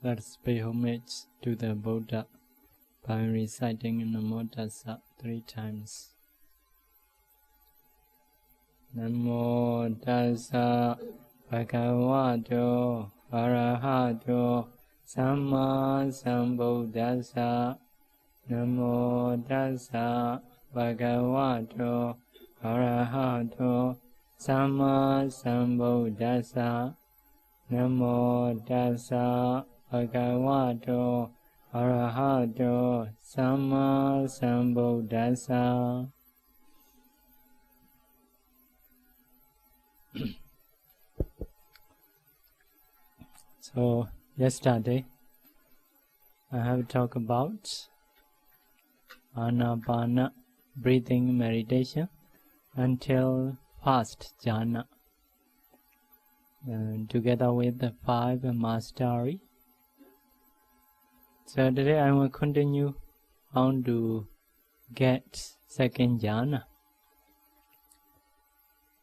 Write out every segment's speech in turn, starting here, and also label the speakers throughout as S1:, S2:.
S1: Let's pay homage to the Buddha by reciting Namo Tassa 3 times. Namo Tassa Bhagavato Arahato Samma Sambuddhassa. Namo Tassa Bhagavato Arahato Samma Sambuddhassa. Namo Tassa Bhagavato Arahato Samma Sambuddhassa. So yesterday I have talked about Anapana breathing meditation until first jhana, together with the 5 mastery. So today I will continue on to get second jhana.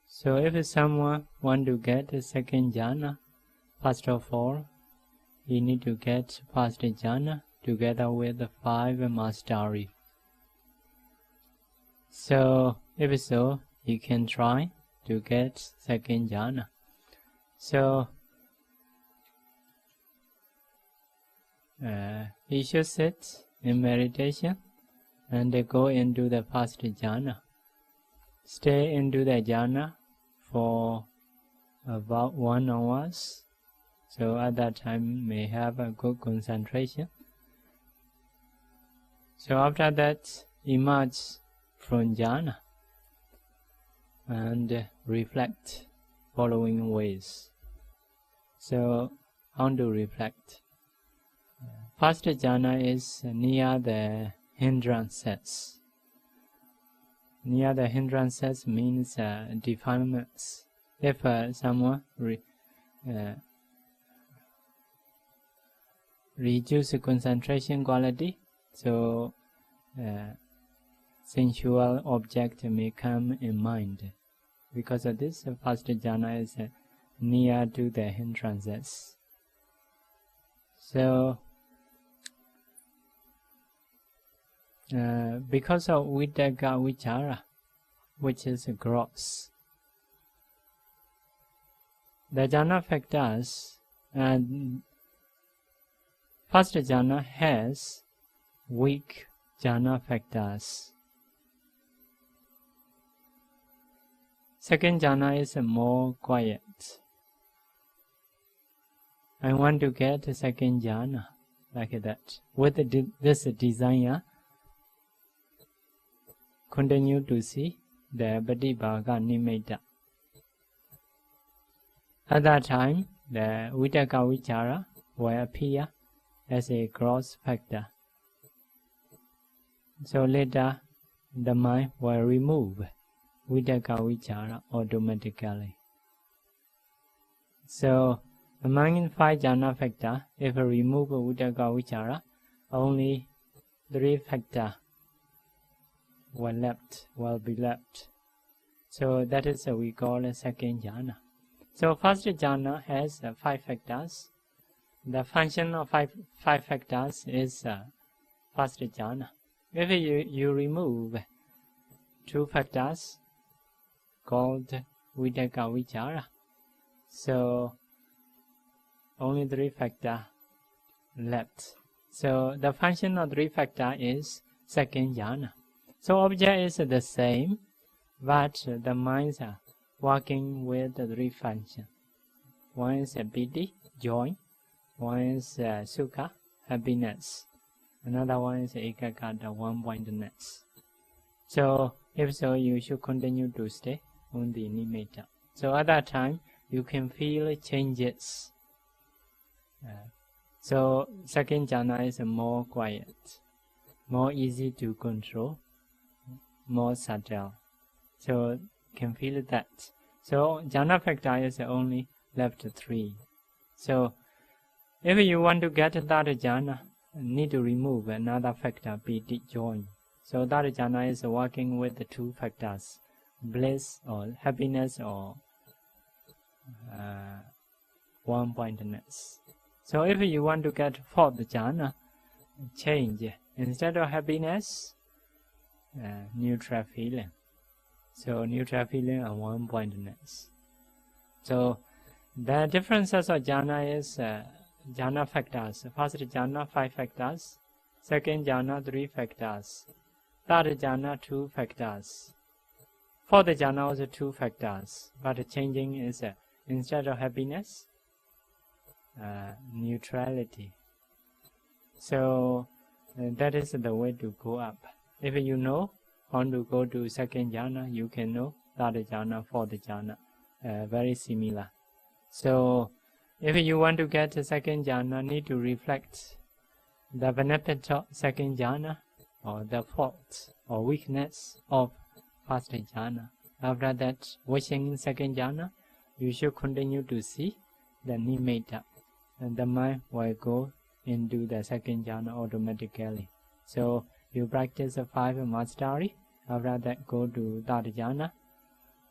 S1: So if someone want to get a second jhana, first of all, he need to get first jhana together with the 5 mastery. So if so, you can try to get second jhana. So you should sit in meditation and go into the first jhana. Stay into the jhana for about 1 hour. So at that time may have a good concentration. So after that, emerge from jhana and reflect following ways. So how to reflect? First jhana is near the hindrances. Near the hindrances means defilements. If someone reduce concentration quality, so sensual object may come in mind. Because of this, first jhana is near to the hindrances. So because of Vitakka Vichara, which is gross, the jhana factors, and first jhana has weak jhana factors. Second jhana is more quiet. I want to get a second jhana like that. With this desire, continue to see the Patibhaga Nimitta. At that time, the Vitakka Vichara will appear as a gross factor. So later, the mind will remove Vitakka Vichara automatically. So among 5 jhana factor, if we remove Vitakka Vichara, only 3 factor will be left. So that is we call a second jhana. So first jhana has 5 factors. The function of 5 factors is first jhana. If you remove 2 factors called Vitakka Vichara, so only 3 factor left. So the function of 3 factor is second jhana. So object is the same, but the minds are working with the 3 functions. One is piti, joy. One is sukha, happiness. Another one is ekaggata, one-pointedness. So if so, you should continue to stay on the nimitta. So at that time, you can feel changes. So second jhana is more quiet, more easy to control, more subtle. So can feel that. So jhana factor is only left 3. So if you want to get that jhana, need to remove another factor, piti, joy. So that jhana is working with the 2 factors, bliss or happiness or one-pointedness. So if you want to get fourth jhana, change. Instead of happiness, neutral feeling. So neutral feeling and one-pointedness. So the differences of jhana is jhana factors. First jhana 5 factors. Second jhana 3 factors. Third jhana 2 factors. Fourth jhana also 2 factors. But changing is instead of happiness, neutrality. So that is the way to go up. If you know how to go to second jhana, you can know third jhana, fourth jhana. Very similar. So if you want to get a second jhana, need to reflect the benefit of second jhana or the fault or weakness of first jhana. After that, wishing in second jhana, you should continue to see the nimitta, and the mind will go into the second jhana automatically. So you practice a 5 mastery. After that, go to third jhana.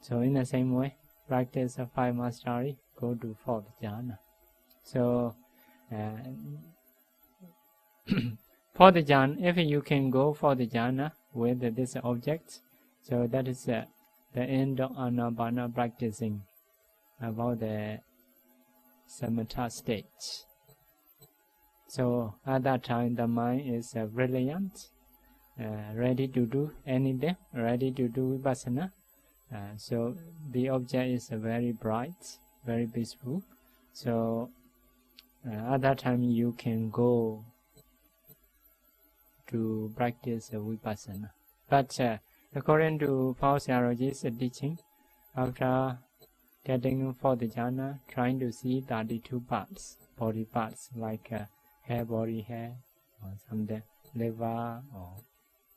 S1: So in the same way, practice a 5 mastery, go to fourth jhana. So for the jhana, if you can go for the jhana with this object, so that is the end of anapana practicing about the samatha stage. So at that time, the mind is brilliant, ready to do anything, ready to do vipassana. So the object is very bright, very peaceful. So at that time, you can go to practice vipassana. But according to Pa-Auk Sayaroj's teaching, after getting for the jhana, trying to see 32 parts, body parts like hair, body hair, or something, liver or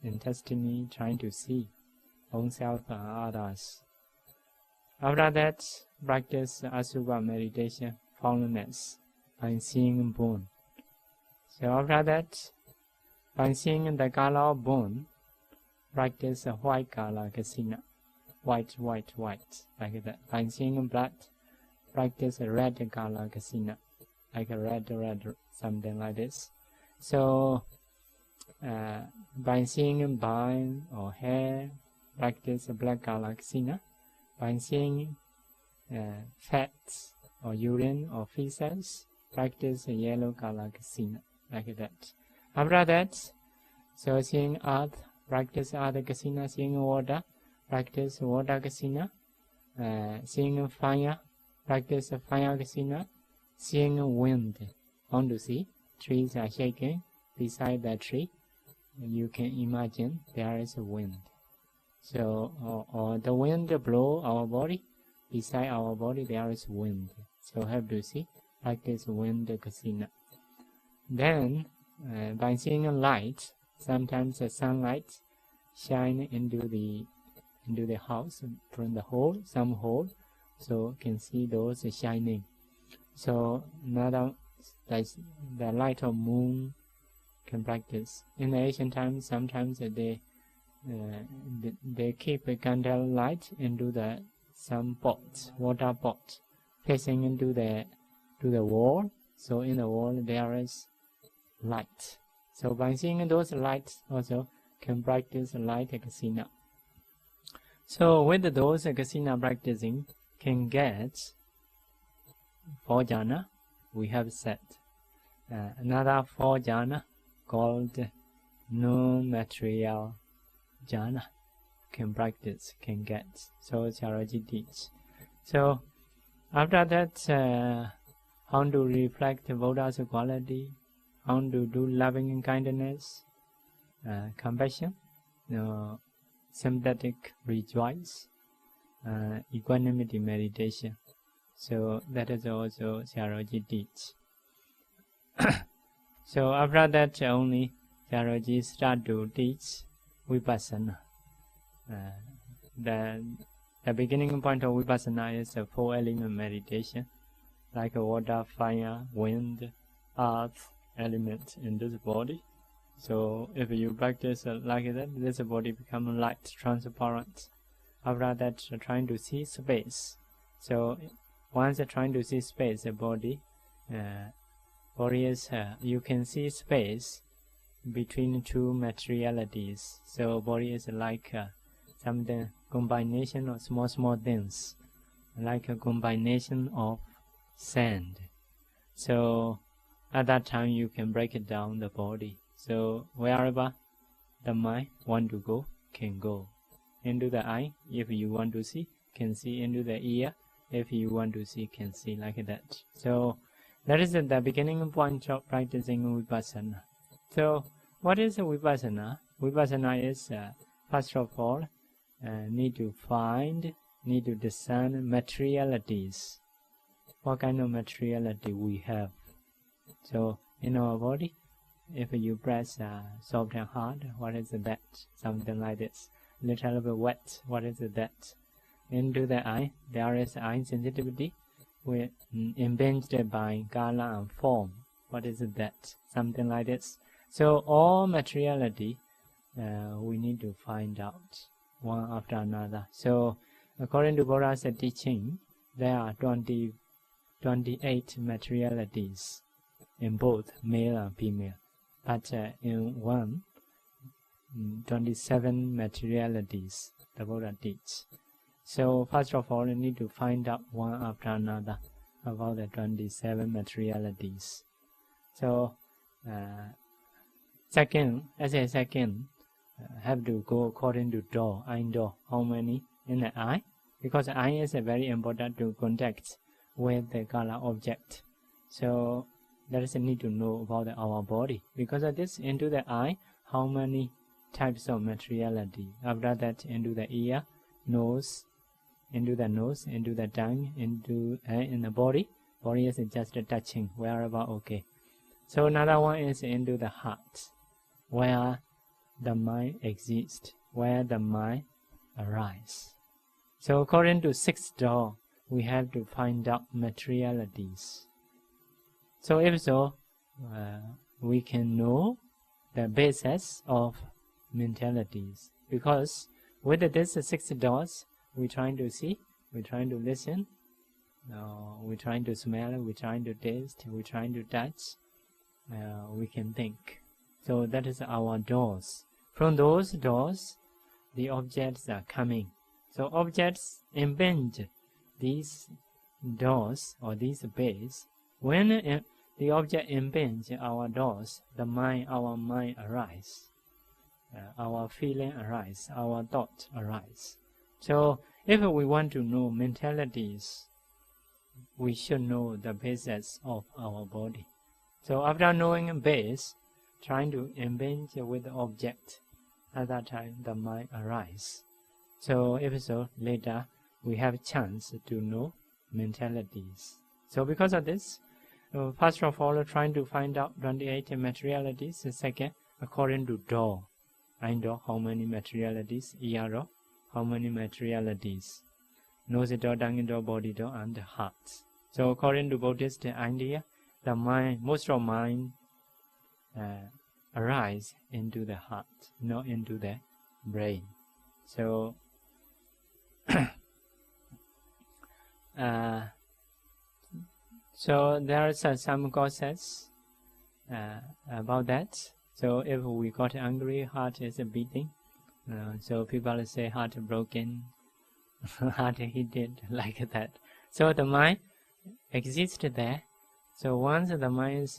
S1: intestine, trying to see oneself and others. After that, practice asubha meditation, formlessness, by seeing bone. So after that, by seeing the color of bone, practice a white color kasina, white, like that. By seeing blood, practice a red color kasina, like a red, something like this. So by seeing bone or hair, practice a black color kasina. By seeing fats or urine or feces, practice a yellow color kasina, like that. After that, so seeing earth, practice earth kasina. Seeing water, practice water kasina. Seeing fire, practice fire kasina. Seeing wind, want to see trees are shaking beside the tree. You can imagine there is a wind. So or the wind blow our body, beside our body there is wind. So have to see, practice wind kasina. Then by seeing a light, sometimes the sunlight shine into the house from the hole, some hole, so can see those shining. So another, like the light of moon, can practice. In the ancient times, sometimes they keep a candle light into some pot, water pot, facing into the wall. So in the wall there is light. So by seeing those lights also can practice light kasina. So with those kasina practicing can get 4 jhana we have said. Another 4 jhana called non-material jhana can practice, can get. So Sayaraji teach. So after that, how to reflect Buddha's quality, how to do loving kindness, compassion, sympathetic rejoice, equanimity meditation. So that is also Sayaraji teach. So after that only Sayaraji start to teach vipassana. The beginning point of vipassana is a 4-element meditation, like water, fire, wind, earth element in this body. So if you practice like that, this body becomes light, transparent. After that, trying to see space. So once trying to see space, the body body is you can see space between two materialities. So body is like something combination of small things, like a combination of sand. So at that time you can break it down the body. So wherever the mind want to go, can go. Into the eye, if you want to see, can see. Into the ear, if you want to see, can see, like that. So that is the beginning point of practicing vipassana. So what is vipassana? Vipassana is first of all need to discern materialities. What kind of materiality we have? So in our body, if you press soft and hard, what is that? Something like this. Little bit wet, what is that? Into the eye, there is eye sensitivity, impinged by color and form. What is that? Something like this. So all materiality we need to find out one after another. So according to Buddha's teaching, there are 28 materialities in both male and female, but in one, 27 materialities the Buddha teach. So first of all, you need to find out one after another about the 27 materialities. So second, have to go according to door, eye door. How many in the eye? Because the eye is very important to contact with the color object. So there is a need to know about our body. Because of this, into the eye, how many types of materiality? After that, into the ear, nose, into the nose, into the tongue, into in the body. Body is just touching wherever. Okay. So another one is into the heart, where the mind exists, where the mind arises. So according to sixth door, we have to find out materialities. So if so, we can know the basis of mentalities. Because with this six doors, we're trying to see, we're trying to listen, we're trying to smell, we're trying to taste, we're trying to touch, we can think. So that is our doors. From those doors, the objects are coming. So objects impinge these doors or these bays. When the object impinge our doors, our mind arise, our feeling arise, our thought arise. So if we want to know mentalities, we should know the basis of our body. So after knowing a base, trying to impinge with the object, at that time the mind arise. So if so, later we have chance to know mentalities. So because of this, first of all, trying to find out 28 materialities. Second, according to door, eye door, how many materialities? Ear door, how many materialities? Nose door, tongue door, body door, and the heart. So according to Buddhist idea, the mind, most of mind arise into the heart, not into the brain. So so there are some causes about that. So if we got angry, heart is beating. So people say heart broken, heart heated, like that. So the mind exists there. So once the mind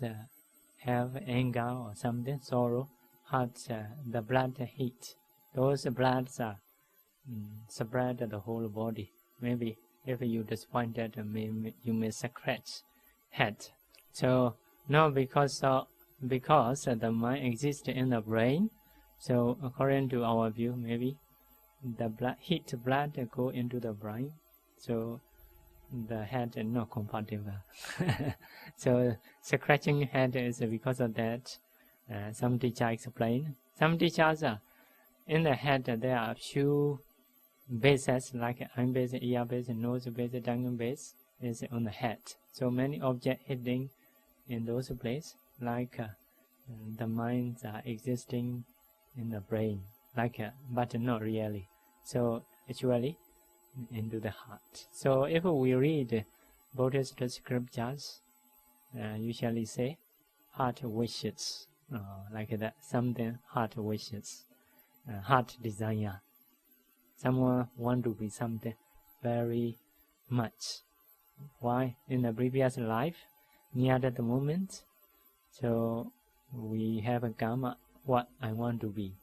S1: have anger or something, sorrow, heart, the blood heat. Those bloods are spread the whole body. Maybe if you disappointed, you may scratch head. So no, because the mind exists in the brain. So according to our view, maybe the blood go into the brain. So the head is not compatible. So scratching head is because of that. Some teacher explain. Some teachers are in the head. There are few bases like eye base, ear base, nose base, tongue base is on the head. So many objects hitting in those places, like the minds are existing in the brain, like but not really. So actually into the heart. So if we read Buddhist scriptures, usually say heart wishes, like that, something heart wishes, heart desire. Someone want to be something very much. Why? In the previous life, near that moment, so we have a karma, what I want to be,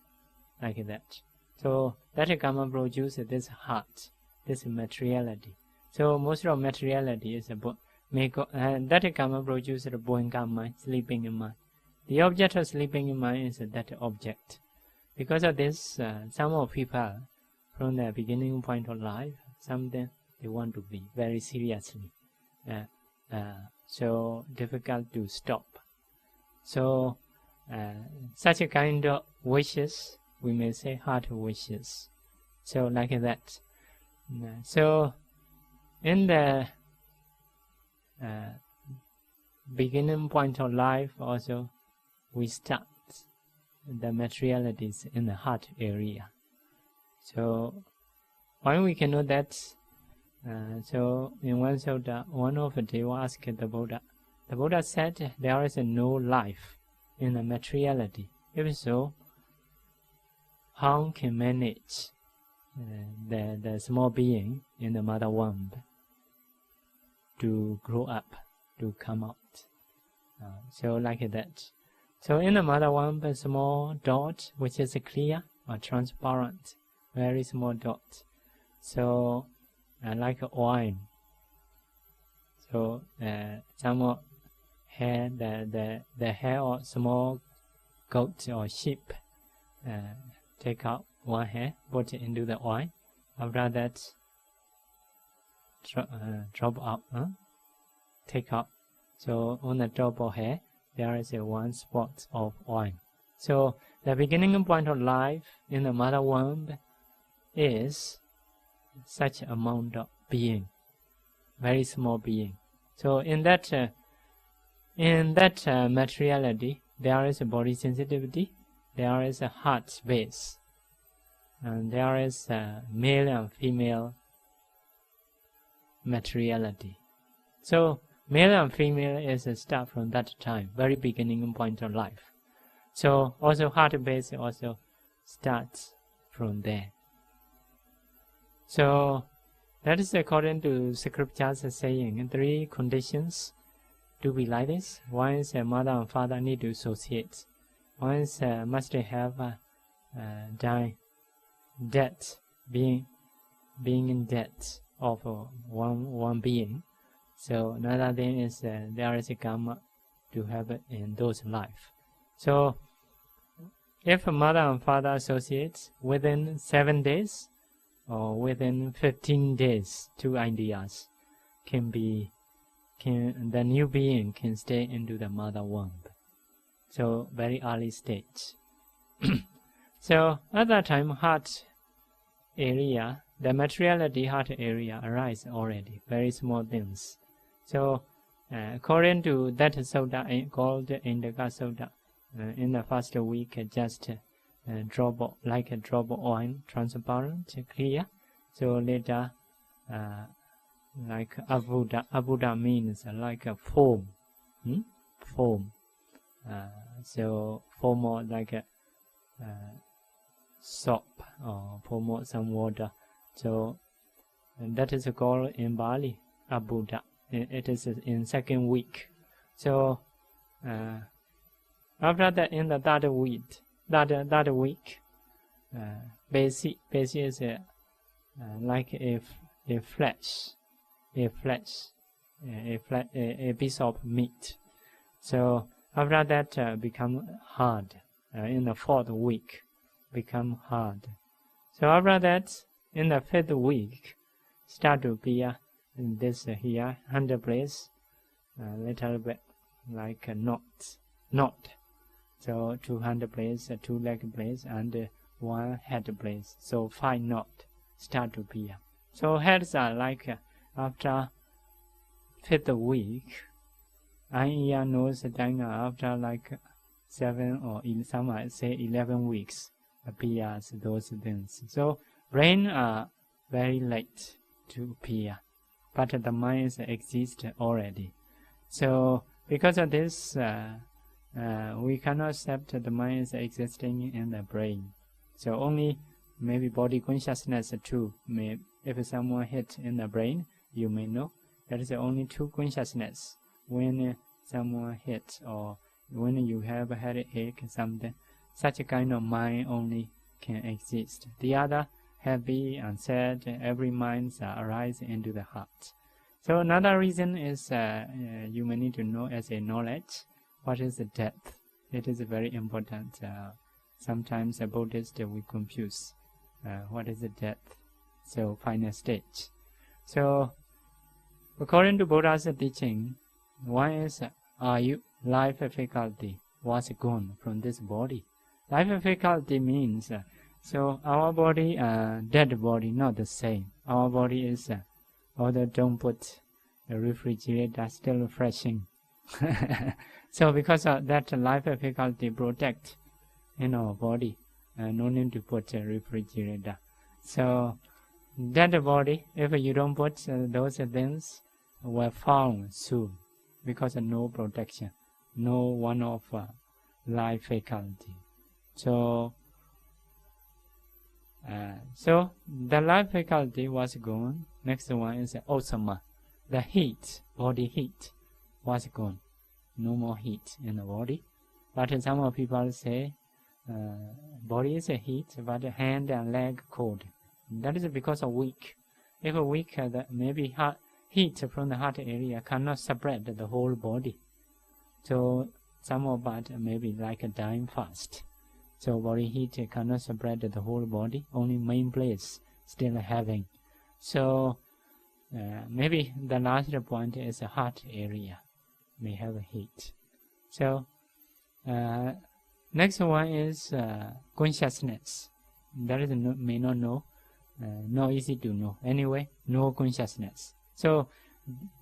S1: like that. So that karma produces this heart, this materiality. So most of materiality is that karma produces a boinga mind, sleeping in mind. The object of sleeping in mind is that object. Because of this, some of people, from the beginning point of life, something they want to be very seriously. So difficult to stop. So such a kind of wishes, we may say heart wishes. So like that. So in the beginning point of life also, we start the materialities in the heart area. So why we can know that? So in one sutta, one of the Deva asked the Buddha. The Buddha said there is no life in the materiality. If so, how can manage the small being in the mother womb to grow up, to come out? So like that. So in the mother womb, a small dot, which is clear or transparent, very small dot. So like oil. So some hair, the hair of small goat or sheep, take out one hair, put it into the oil. After that, drop out, take out. So on the top of hair, there is one spot of oil. So the beginning point of life in the mother womb is such amount of being, very small being. So in that materiality, there is a body sensitivity, there is a heart space, and there is a male and female materiality. So male and female is a start from that time, very beginning point of life. So also heart base also starts from there. So that is according to scriptures saying 3 conditions to be like this. One is mother and father need to associate. One is must have debt, being in debt of one being. So another thing is there is a karma to have it in those life. So if mother and father associate within 7 days or within 15 days, 2 ideas the new being can stay into the mother womb. So very early stage. So at that time, heart area, the materiality heart area arise already, very small things. So according to that sutta called Indaka Sutta, in the first week just drop like a drop of oil, transparent, clear. So later like abuddha means like a foam, foam. So foam more like a soap or pour more some water. So that is called in Bali abuddha. It is in 2nd week. So after that, in the third week, basic is like a piece of meat. So after that become hard. In the 4th week, become hard. So after that, in the 5th week, start to appear in this here 100 place, little bit like a knot. So 200 place, 2 leg place, and 1 head place. So 5 knot start to appear. So heads are like after 5th week, ear, nose, tongue after like 7 or some might say 11 weeks appears those things. So brain are very late to appear, but the minds exist already. So because of this, we cannot accept the mind is existing in the brain. So only maybe body consciousness too. If someone hit in the brain, you may know that is only two consciousness. When someone hit or when you have a headache, something, such a kind of mind only can exist. The other, happy and sad, every mind arise into the heart. So another reason is you may need to know as a knowledge what is the death. It is very important. Sometimes a Buddhist we confuse what is the death. So final stage. So according to Buddha's teaching, one is life faculty was gone from this body. Life faculty means so our body, dead body, not the same. Our body is, although don't put the refrigerator, still refreshing. So because of that life faculty protect in our body, no need to put a refrigerator. So dead body, if you don't put those things, were found soon because of no protection, no one of life faculty. So the life faculty was gone. Next one is osama. The heat, body heat, was gone. No more heat in the body. But some people say body is a heat, but hand and leg cold. That is because of weak. If weak, maybe heat from the heart area cannot spread the whole body. So some of that maybe like a dying fast. So body heat cannot spread the whole body, only main place still having. So maybe the last point is the heart area may have a heat. So next one is consciousness. That is may not know, not easy to know. Anyway, no consciousness. So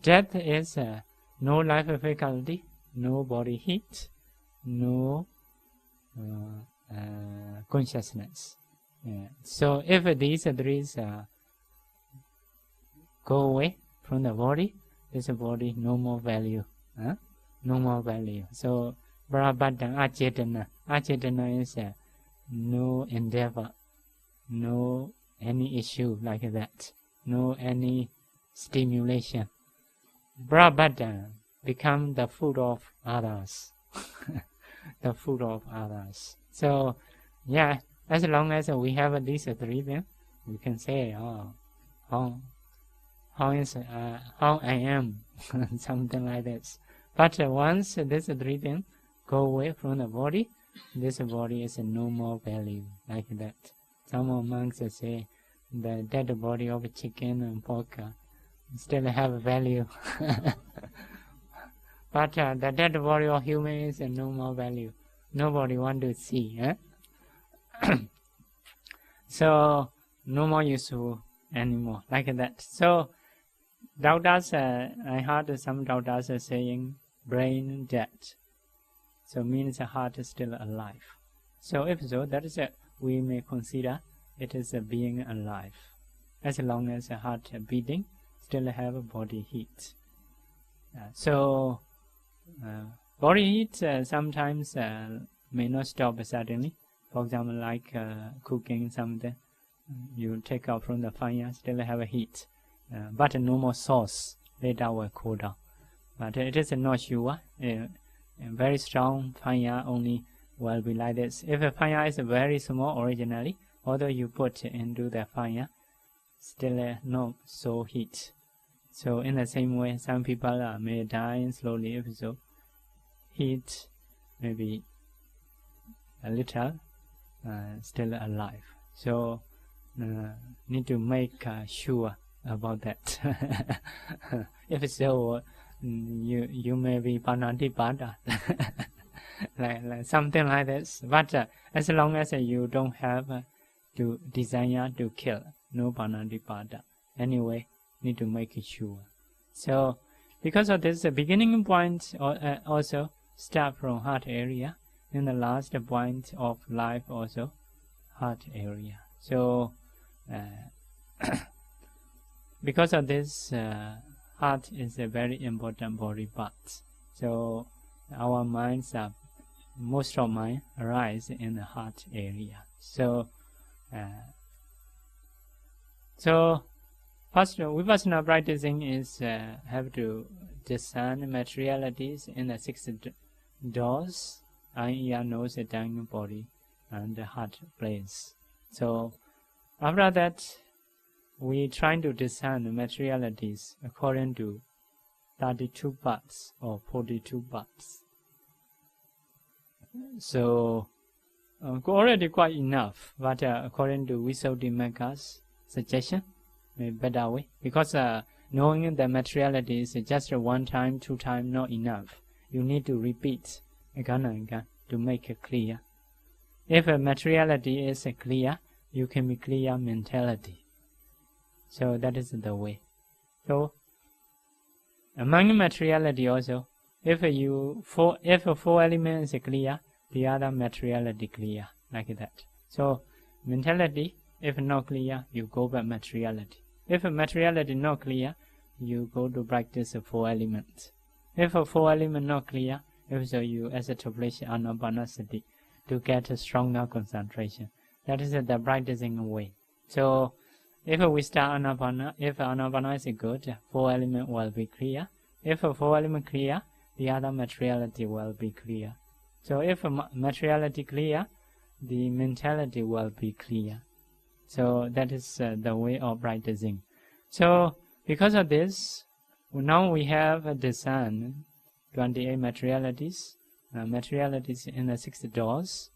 S1: death is no life faculty, no body heat, no consciousness. So if these three go away from the body, this body no more value. No more value. So Brahbadam Achetana. Achetana is no endeavor, no any issue like that, no any stimulation. Brahbadam become the food of others. The food of others. So, yeah, as long as we have these three things, we can say, how I am, something like this. But once these three things go away from the body, this body is no more value like that. Some monks say the dead body of chicken and pork still have value. But the dead body of human is no more value. Nobody want to see. So no more useful anymore like that. So doctors, I heard some doctors saying brain dead. So means the heart is still alive. So if so, that is we may consider it is being alive, as long as the heart beating, still have a body heat. So body heat sometimes may not stop suddenly. For example, like cooking something, you take out from the fire, still have a heat, but no more sauce. Later will cool down. But it is not sure. A very strong fire only will be like this. If a fire is very small originally, although you put into the fire, still not so heat. So in the same way, some people may die slowly if so. Heat maybe a little, still alive. So need to make sure about that. If so, you may be panantipada, like something like this. But as long as you don't have to desire to kill, no panantipada. Anyway, need to make sure. So because of this, the beginning point also start from heart area, and the last point of life also heart area. So because of this, heart is a very important body part. So our minds are, most of mind arise in the heart area. So first vipassana practicing is have to discern materialities in the 6 doors: eye, ear, nose, tongue, body, and the heart place. So after that, we try to discern the materialities according to 32 parts or 42 parts. So already quite enough, but according to Visuddhimagga's suggestion, maybe better way, because knowing the materiality is just 1 time, 2 times not enough. You need to repeat again and again to make it clear. If a materiality is clear, you can be clear mentality. So that is the way. So among materiality also, if 4 elements is clear, the other materiality clear, like that. So mentality, if not clear, you go by materiality. If materiality not clear, you go to practice 4 elements. If 4 elements not clear, if so, you establish anapanasati to get a stronger concentration. That is the practicing way. So if we start anapana, if anapana is good, 4 elements will be clear. If 4 elements clear, the other materiality will be clear. So if materiality clear, the mentality will be clear. So that is the way of practicing. So because of this, now we have discerned 28 materialities, materialities in the 6 doors.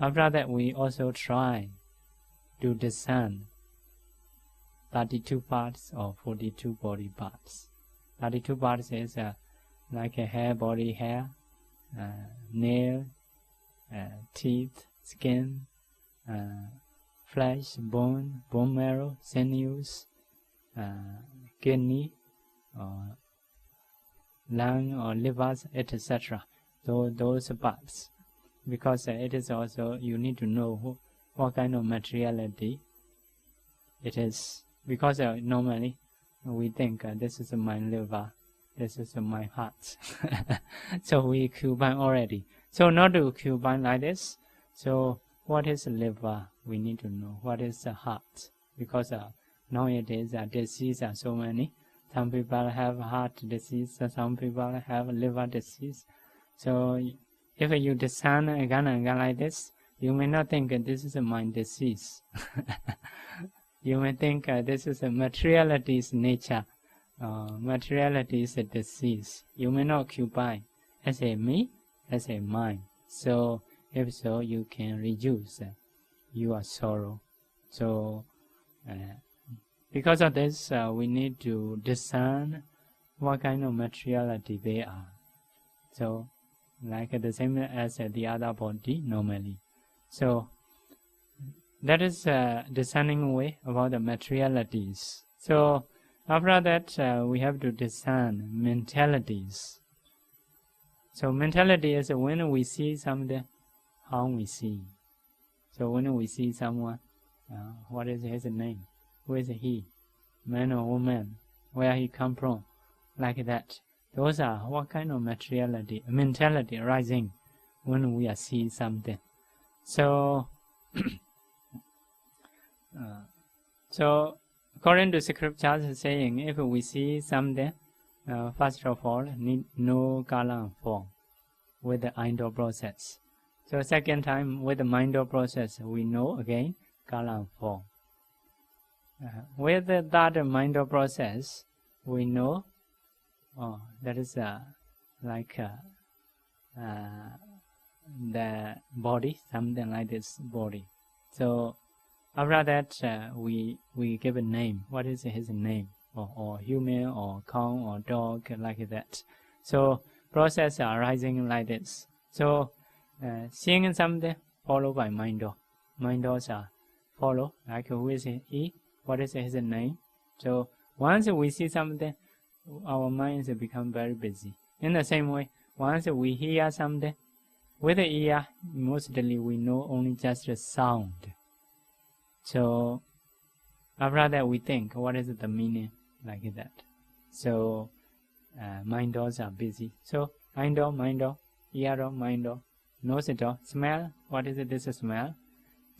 S1: After that, we also try to discern 32 parts or 42 body parts. 32 parts is like a hair, body hair, nail, teeth, skin, flesh, bone marrow, sinews, kidney, lung or livers, etc. So those parts, because it is also, you need to know what kind of materiality it is, because normally we think this is my liver, this is my heart. So we combine already. So not to combine like this. So what is liver? We need to know. What is the heart? Because nowadays diseases are so many. Some people have heart disease, some people have liver disease. So if you discern again and again like this, you may not think this is a mind disease. You may think this is a materiality's nature. Materiality is a disease. You may not occupy as a me, as a mind. So if so, you can reduce your sorrow. So because of this, we need to discern what kind of materiality they are. So like the same as the other body normally. So that is discerning way about the materialities. So after that, we have to discern mentalities. So mentality is when we see something, how we see. So when we see someone, what is his name? Who is he? Man or woman? Where he come from? Like that. Those are what kind of mentality arising when we are seeing something. So, so according to scriptures saying, if we see something, first of all, need know kala and form with the indoor process. So second time, with the mindor process, we know again kala and form. With that mindor process, we know that is like the body, something like this body. So after that, we give a name. What is his name? Or human, or cow, or dog, like that. So process arising like this. So seeing something followed by mindor. Mindors are follow, like who is he? What is his name? So once we see something, our minds become very busy. In the same way, once we hear something, with the ear, mostly we know only just a sound. So after that, we think, what is the meaning? Like that. So mind doors are busy. So mind door, ear door, mind door, nose door, smell. What is it? This is smell.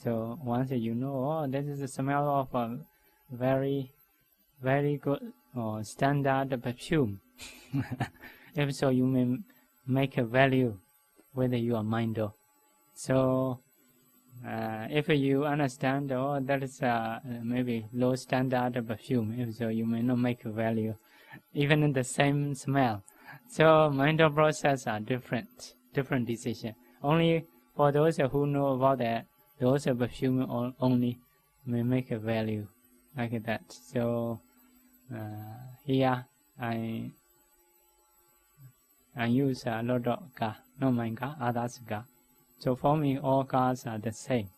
S1: So once you know, oh, this is the smell of a very, very good or standard perfume. If so, you may make a value with your mind door. So if you understand, oh, that is maybe low standard perfume, if so, you may not make a value, even in the same smell. So mental process are different decision. Only for those who know about that, those perfume only may make a value like that. So here I use a lot of car, not my car, others car. So for me, all cars are the same.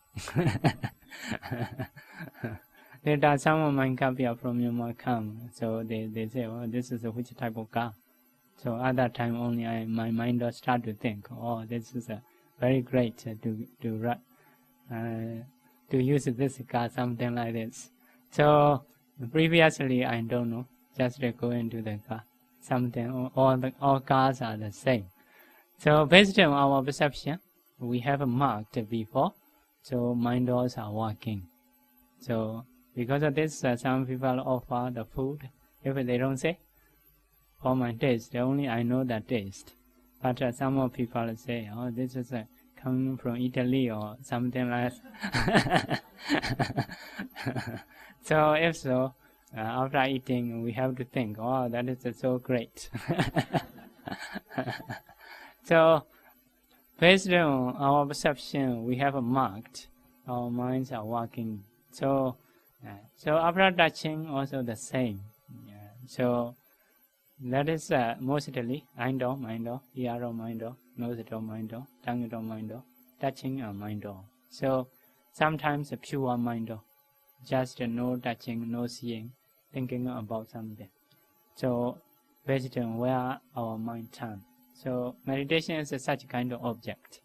S1: Later, some of my car from Myanmar come, so they say, oh, this is which type of car. So at that time only my mind start to think, oh, this is very great to use this car, something like this. So previously I don't know, just go into the car, something, all cars are the same. So based on our perception, we have marked before, so mind doors are working. So because of this, some people offer the food. If they don't say, for my taste, only I know the taste. But some of people say, oh, this is coming from Italy or something like that. So if so, after eating, we have to think, oh, that is so great. So based on our perception, we have marked, our minds are working. So after touching, also the same. So that is mostly mind door, ear door, mind door, nose door, mind door, tongue door, mind door, touching mind door. So sometimes a pure mind door, just no touching, no seeing, thinking about something. So based on where our mind turns. So meditation is such kind of object.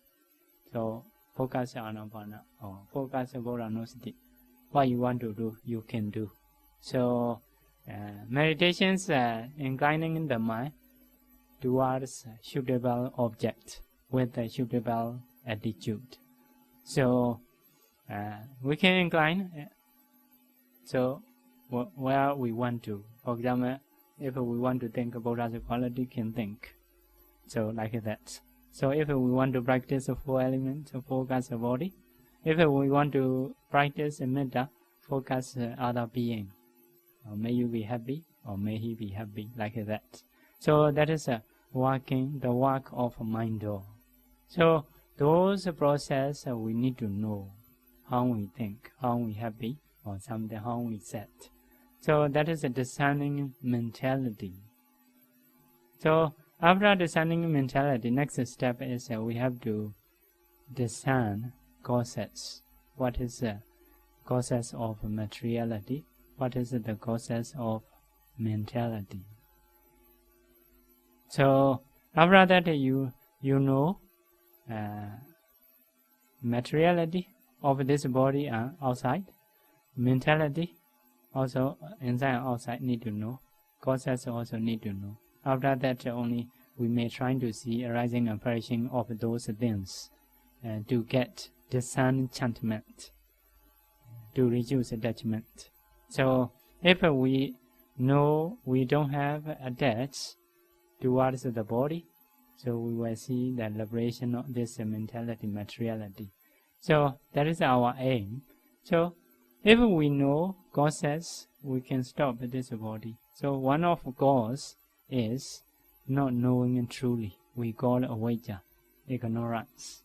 S1: So focus on Anapana or focus on Nosati. What you want to do, you can do. So meditation is inclining the mind towards suitable object with a suitable attitude. So we can incline. So where we want to, for example, if we want to think about Buddha's quality, can think. So like that. So if we want to practice the 4 elements, focus the body. If we want to practice metta, focus other being. May you be happy, or may he be happy, like that. So that is the work of mind door. So those process we need to know how we think, how we happy, or something, how we set. So that is a discerning mentality. So after discerning mentality, next step is we have to discern causes. What is the causes of materiality? What is the causes of mentality? So after that, you know materiality of this body outside, mentality also inside and outside need to know, causes also need to know. After that, only we may try to see arising and perishing of those things to get disenchantment, to reduce attachment. So if we know we don't have attached towards the body, so we will see the liberation of this mentality, materiality. So that is our aim. So if we know causes, we can stop this body. So one of cause is not knowing truly. We call avijja, ignorance.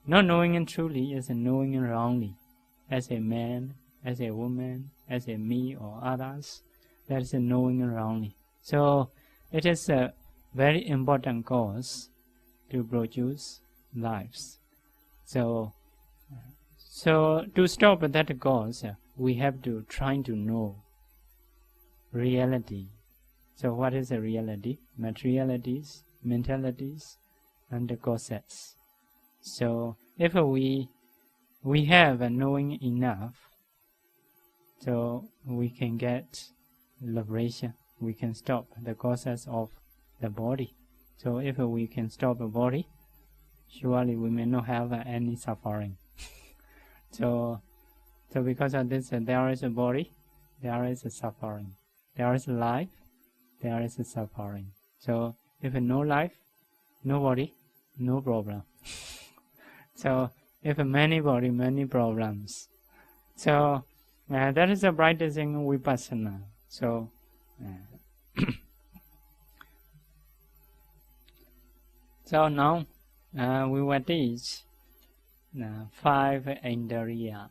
S1: Not knowing truly is knowing wrongly. As a man, as a woman, as a me or others, that is knowing wrongly. So it is a very important cause to produce lives. So to stop that cause, we have to try to know reality. So what is the reality? Materialities, mentalities, and the causes. So if we have knowing enough, so we can get liberation. we can stop the causes of the body. So if we can stop the body, surely we may not have any suffering. So because of this, there is a body, there is a suffering. There is life, there is a suffering. So if no life, no body, no problem. So if many body, many problems. So that is the practicing vipassana. So so now we will teach 5 indriya,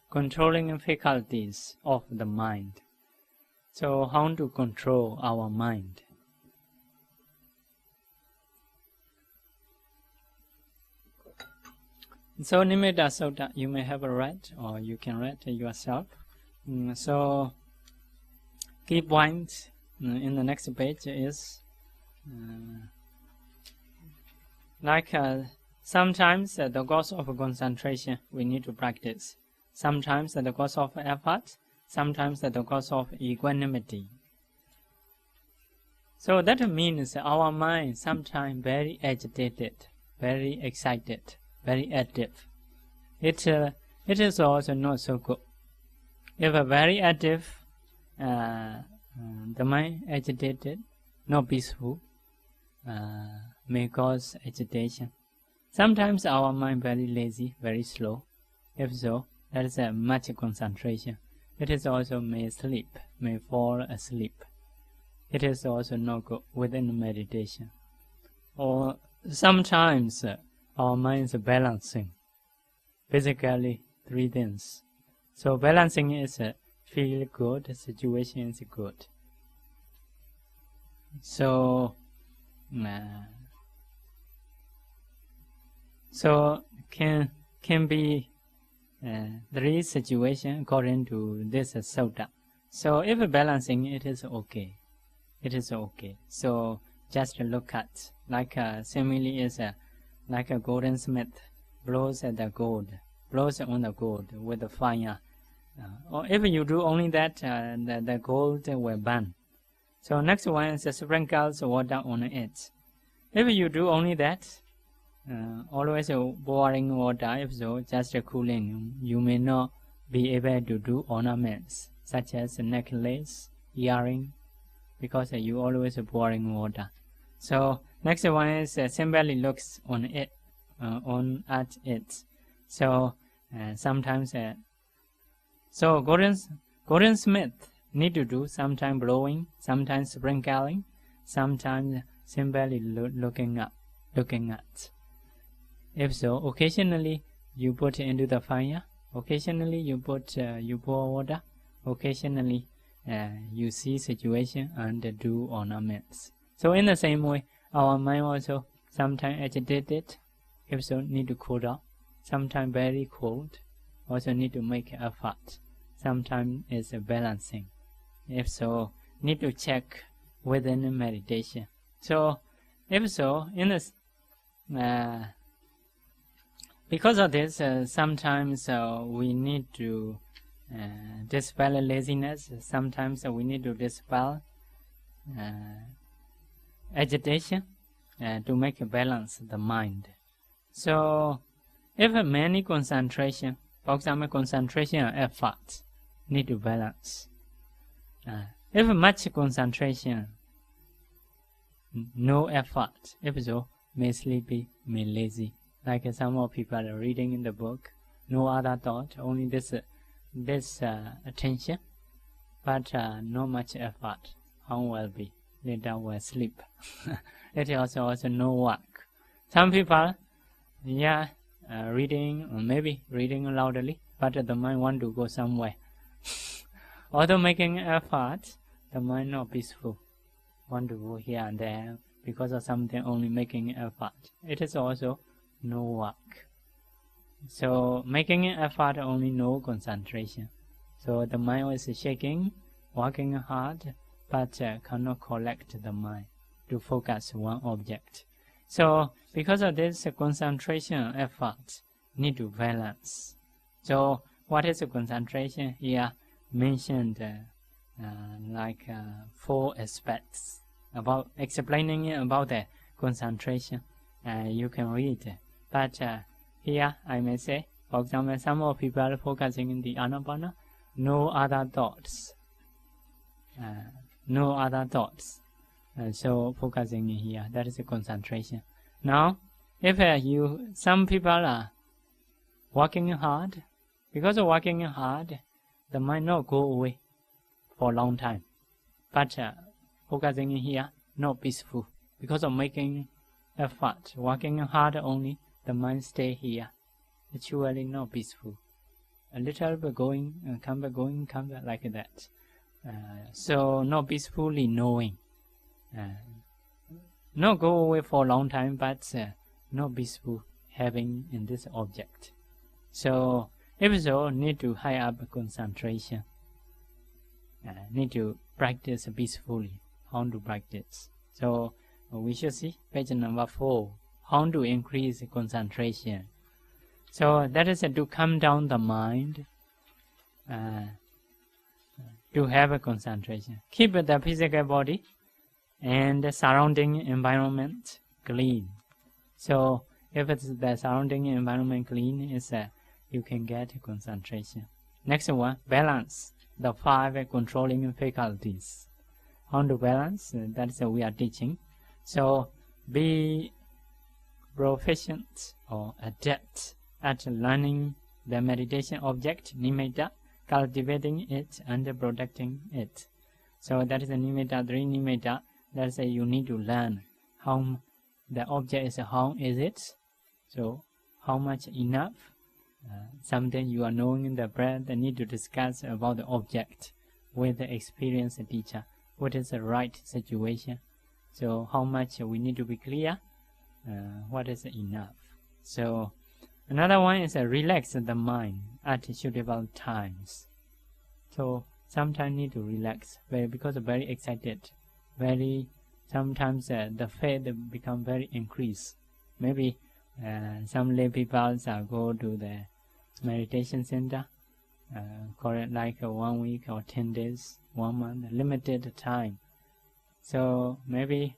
S1: controlling faculties of the mind. So how to control our mind? So Nimitta Sutta, you may have read or you can read yourself. So key point in the next page is sometimes the course of concentration we need to practice. Sometimes the course of effort, sometimes the course of equanimity. So that means our mind sometimes very agitated, very excited, very active. It is also not so good. If a very active, the mind agitated, not peaceful, may cause agitation. Sometimes our mind very lazy, very slow. If so, that is much concentration. It is also may sleep, may fall asleep. It is also not good within meditation. Or sometimes our mind is balancing. Basically, 3 things. So balancing is feel good, situation is good. So can be 3 situations according to this sutta. So if balancing, it is okay. It is okay. So just look at, like simile is like a golden smith blows at the gold, blows on the gold with the fire. Or if you do only that, the gold will burn. So next one is sprinkles water on it. If you do only that, always pouring water, if so, just cooling, you may not be able to do ornaments such as a necklace, earring, because you always pouring water. So next one is simply looks on it, at it. So sometimes, so golden smith need to do sometimes blowing, sometimes sprinkling, sometimes simply looking at. If so, occasionally you put into the fire, occasionally you pour water, occasionally you see situation and do ornaments. So in the same way, our mind also sometimes agitated, if so need to cool down, sometimes very cold, also need to make effort, sometimes is balancing. If so, need to check within meditation. So if so, in this because of this, sometimes we need to dispel laziness. Sometimes we need to dispel agitation to make a balance the mind. So, if many concentration, for example, concentration and effort, need to balance. If much concentration, no effort, if so, may sleepy, may lazy. Like some of people are reading in the book, no other thought, only this attention, but not much effort. How will be? Later will sleep. It is also no work. Some people, reading, or maybe reading loudly, but the mind want to go somewhere. Although making effort, the mind not peaceful. Want to go here and there because of something, only making effort. It is also no work. So making an effort, only no concentration. So the mind is shaking, working hard, but cannot collect the mind to focus one object. So because of this, concentration effort need to balance. So what is concentration? Here mentioned like 4 aspects about explaining about the concentration. You can read, but here I may say, for example, some of people are focusing in the Anapana, no other thoughts, no other thoughts. So focusing here, that is a concentration. Now, if some people are working hard, because of working hard, the mind not go away for a long time. But focusing here, not peaceful. Because of making effort, working hard only, the mind stay here. Actually not peaceful. A little bit going, come back like that. So not peacefully knowing. Not go away for a long time, but not peaceful having in this object. So if so, need to high up concentration. Need to practice peacefully. How to practice? So we should see page number 4. How to increase concentration. So that is to calm down the mind. To have a concentration. Keep the physical body and the surrounding environment clean. So if it's the surrounding environment clean, you can get concentration. Next one, balance the 5 controlling faculties. How to balance? That is we are teaching. So be proficient or adept at learning the meditation object, nimitta, cultivating it and protecting it. So that is a nimitta, 3 nimitta. That's you need to learn how the object is, how is it, so how much enough. Something you are knowing in the breath, and need to discuss about the object with the experienced teacher. What is the right situation? So how much we need to be clear, what is enough. So another one is relax the mind at suitable times. So sometimes need to relax because very excited, sometimes the faith become very increased. Maybe some lay people go to the meditation center, like 1 week or 10 days, 1 month, limited time. So maybe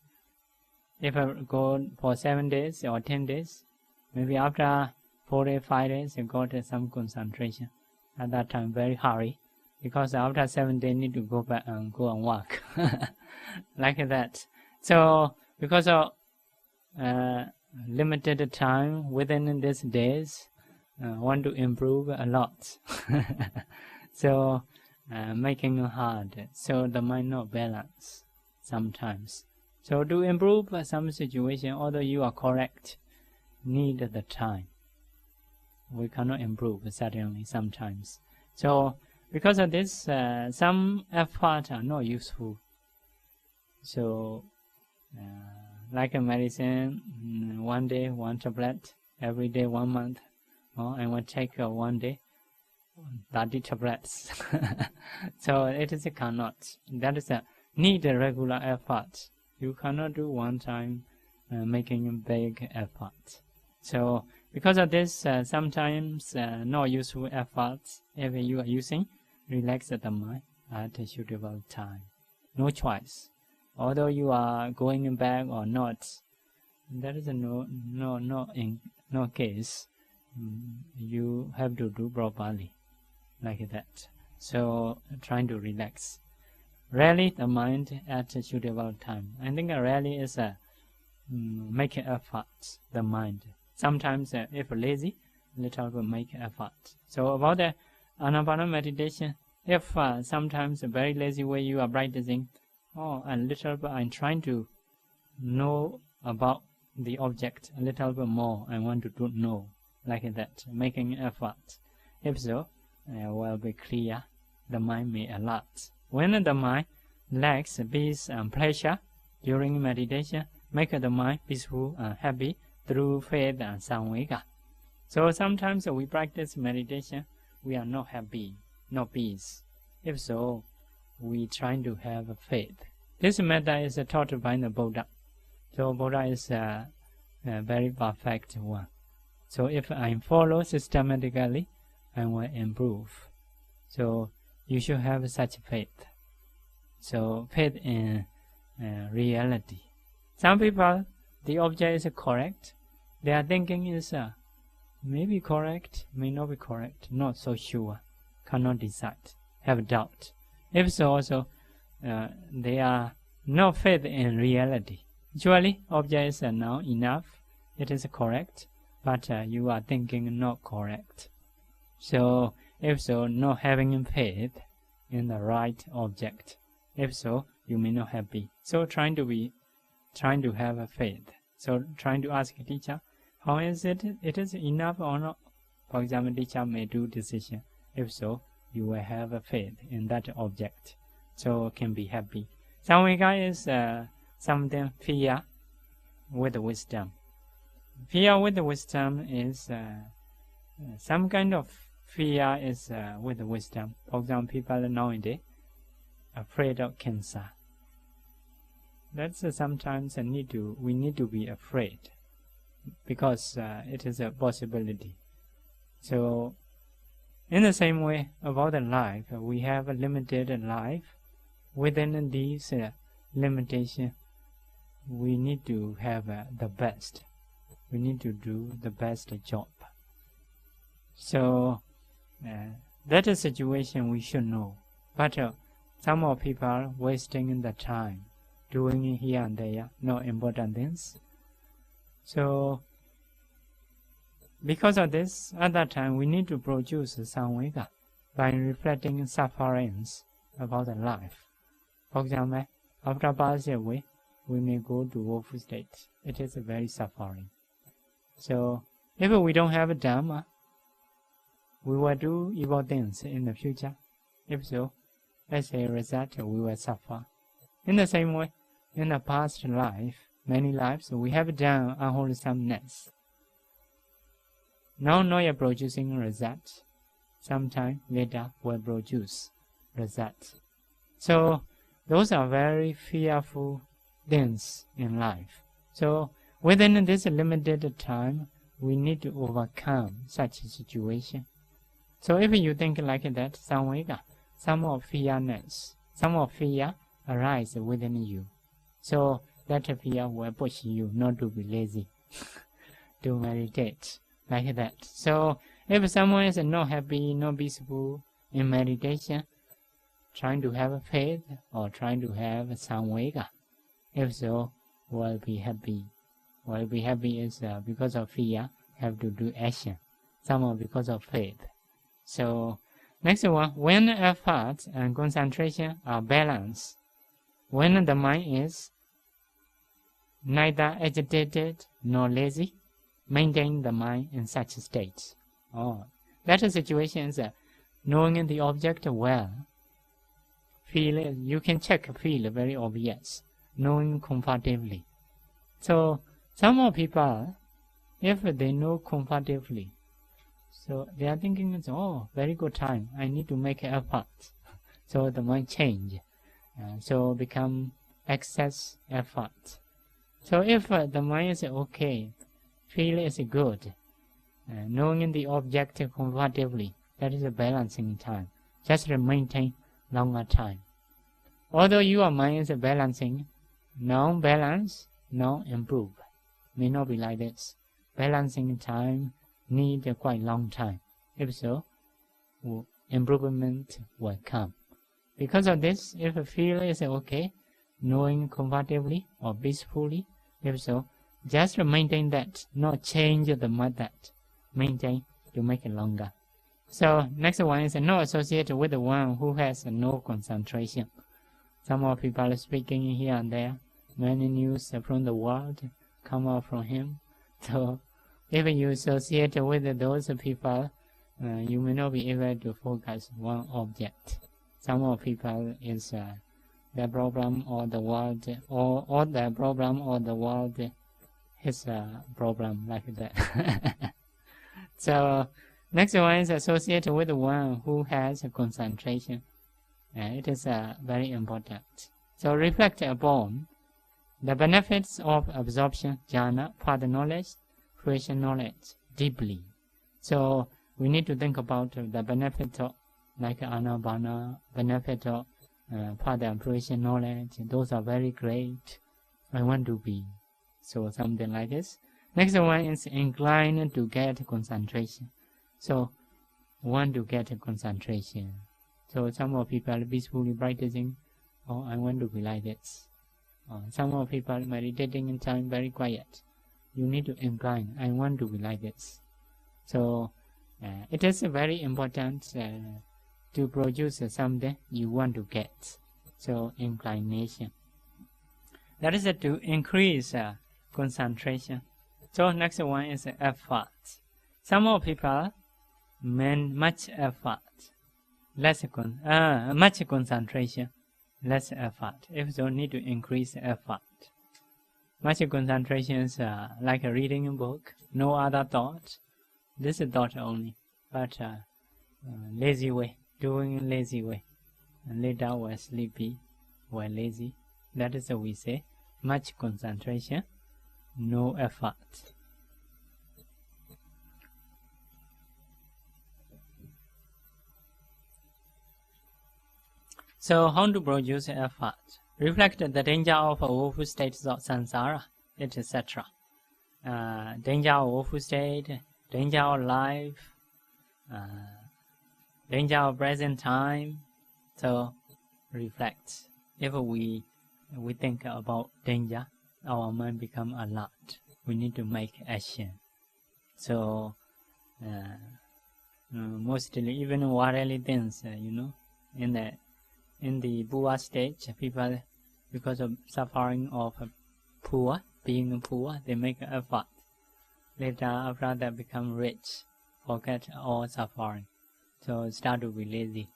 S1: if I go for 7 days or 10 days, maybe after 4 days, 5 days, you got some concentration. At that time, very hurry, because after 7 days, need to go back and go and work, like that. So because of limited time within these days, want to improve a lot. So making it hard, so the mind not balance sometimes. So to improve some situation, although you are correct, need the time. We cannot improve certainly sometimes. So because of this, some effort are not useful. So like a medicine, 1 day 1 tablet, every day 1 month. I will take 1 day 30 tablets. So it is cannot. That is need a regular effort. You cannot do one time making a big effort. So because of this, sometimes not useful efforts. If you are using, relax the mind at a suitable time. No choice. Although you are going back or not, there is no case. You have to do properly, like that. So trying to relax. Rally the mind at a suitable time. I think rally is make effort the mind. Sometimes if lazy, little bit make effort. So about the Anapana meditation, if sometimes a very lazy way you are practicing, a little bit I'm trying to know about the object a little bit more. I want to know, like that, making effort. If so, will be clear. The mind may alert. When the mind lacks peace and pleasure during meditation, make the mind peaceful and happy through faith and samvega. So sometimes we practice meditation, we are not happy, no peace. If so, we try to have faith. This method is taught by the Buddha. So Buddha is a very perfect one. So if I follow systematically, I will improve. So you should have such faith. So faith in reality. Some people, the object is correct. Their thinking is maybe correct, may not be correct, not so sure, cannot decide, have doubt. If so, also they are no faith in reality. Actually, objects are now enough. It is correct, but you are thinking not correct. So, if so, not having faith in the right object. If so, you may not happy. So, trying to have a faith. So, trying to ask a teacher, how is it? It is enough or not? For example, teacher may do decision. If so, you will have a faith in that object. So, can be happy. Samvega is something fear with wisdom. Fear with wisdom is some kind of fear is with wisdom. For example, people nowadays afraid of cancer. That's sometimes we need to be afraid because it is a possibility. So, in the same way about the life, we have a limited life. Within these limitations, we need to have the best. We need to do the best job. So that is a situation we should know. But some of people are wasting the time doing here and there, not important things. So because of this, at that time we need to produce samvega by reflecting sufferings about the life. For example, after passing away, we may go to woeful state. It is very suffering. So, if we don't have a Dhamma, we will do evil things in the future. If so, as a result, we will suffer. In the same way, in the past life, many lives, we have done unwholesomeness. Now not yet producing results. Sometime later will produce results. So, those are very fearful things in life. So, within this limited time, we need to overcome such a situation. So, if you think like that, samvega, some of fearness, some of fear arise within you. So, that fear will push you not to be lazy, to meditate, like that. So, if someone is not happy, not peaceful in meditation, trying to have faith or trying to have samvega, if so, will be happy. Will be happy is because of fear, have to do action. Some are because of faith. So, next one, when effort and concentration are balanced, when the mind is neither agitated nor lazy, maintain the mind in such a state. That situation is knowing the object well. Feel, you can check, feel very obvious, knowing comfortably. So, some of people, if they know comfortably, so they are thinking, very good time, I need to make an effort. So the mind change, so become excess effort. So if the mind is okay, feel is good, knowing the object comfortably, that is a balancing time. Just maintain longer time. Although your mind is balancing, now balance, now improve. May not be like this. Balancing time need a quite long time. If so, improvement will come. Because of this, if a feel is okay, knowing comfortably or peacefully, if so, just maintain that, not change the method. Maintain to make it longer. So, next one is not associated with the one who has no concentration. Some of people are speaking here and there. Many news from the world come out from him. So, if you associate with those people, you may not be able to focus one object. Some of people is the problem or the world, or the problem or the world is a problem like that. So, next one is associated with one who has a concentration. It is very important. So, reflect upon the benefits of absorption, jhana, further knowledge, fruition knowledge, deeply. So, we need to think about the benefit of, like anabana, benefit of further appreciation knowledge. Those are very great. I want to be. So something like this. Next one is inclined to get concentration. So want to get concentration. So some more people are peacefully practicing. Oh, I want to be like this. Some more people meditating in time very quiet. You need to incline. I want to be like this. So it is very important to produce something you want to get. So inclination. That is to increase concentration. So next one is effort. Some more people mean much effort, much concentration, less effort. If so, need to increase effort. Much concentration is like reading a book, no other thought. This is thought only, but lazy way, doing lazy way. And later we're sleepy, we're lazy. That is what we say. Much concentration, no effort. So how to produce effort? Reflect the danger of woeful states of samsara, etc. Danger of woeful state, danger of life, danger of present time. So reflect. If we think about danger, our mind become alert. We need to make action. So mostly even worldly things, in the poor stage, people, because of suffering of being poor, they make effort. Later, after that, become rich, forget all suffering. So start to be lazy.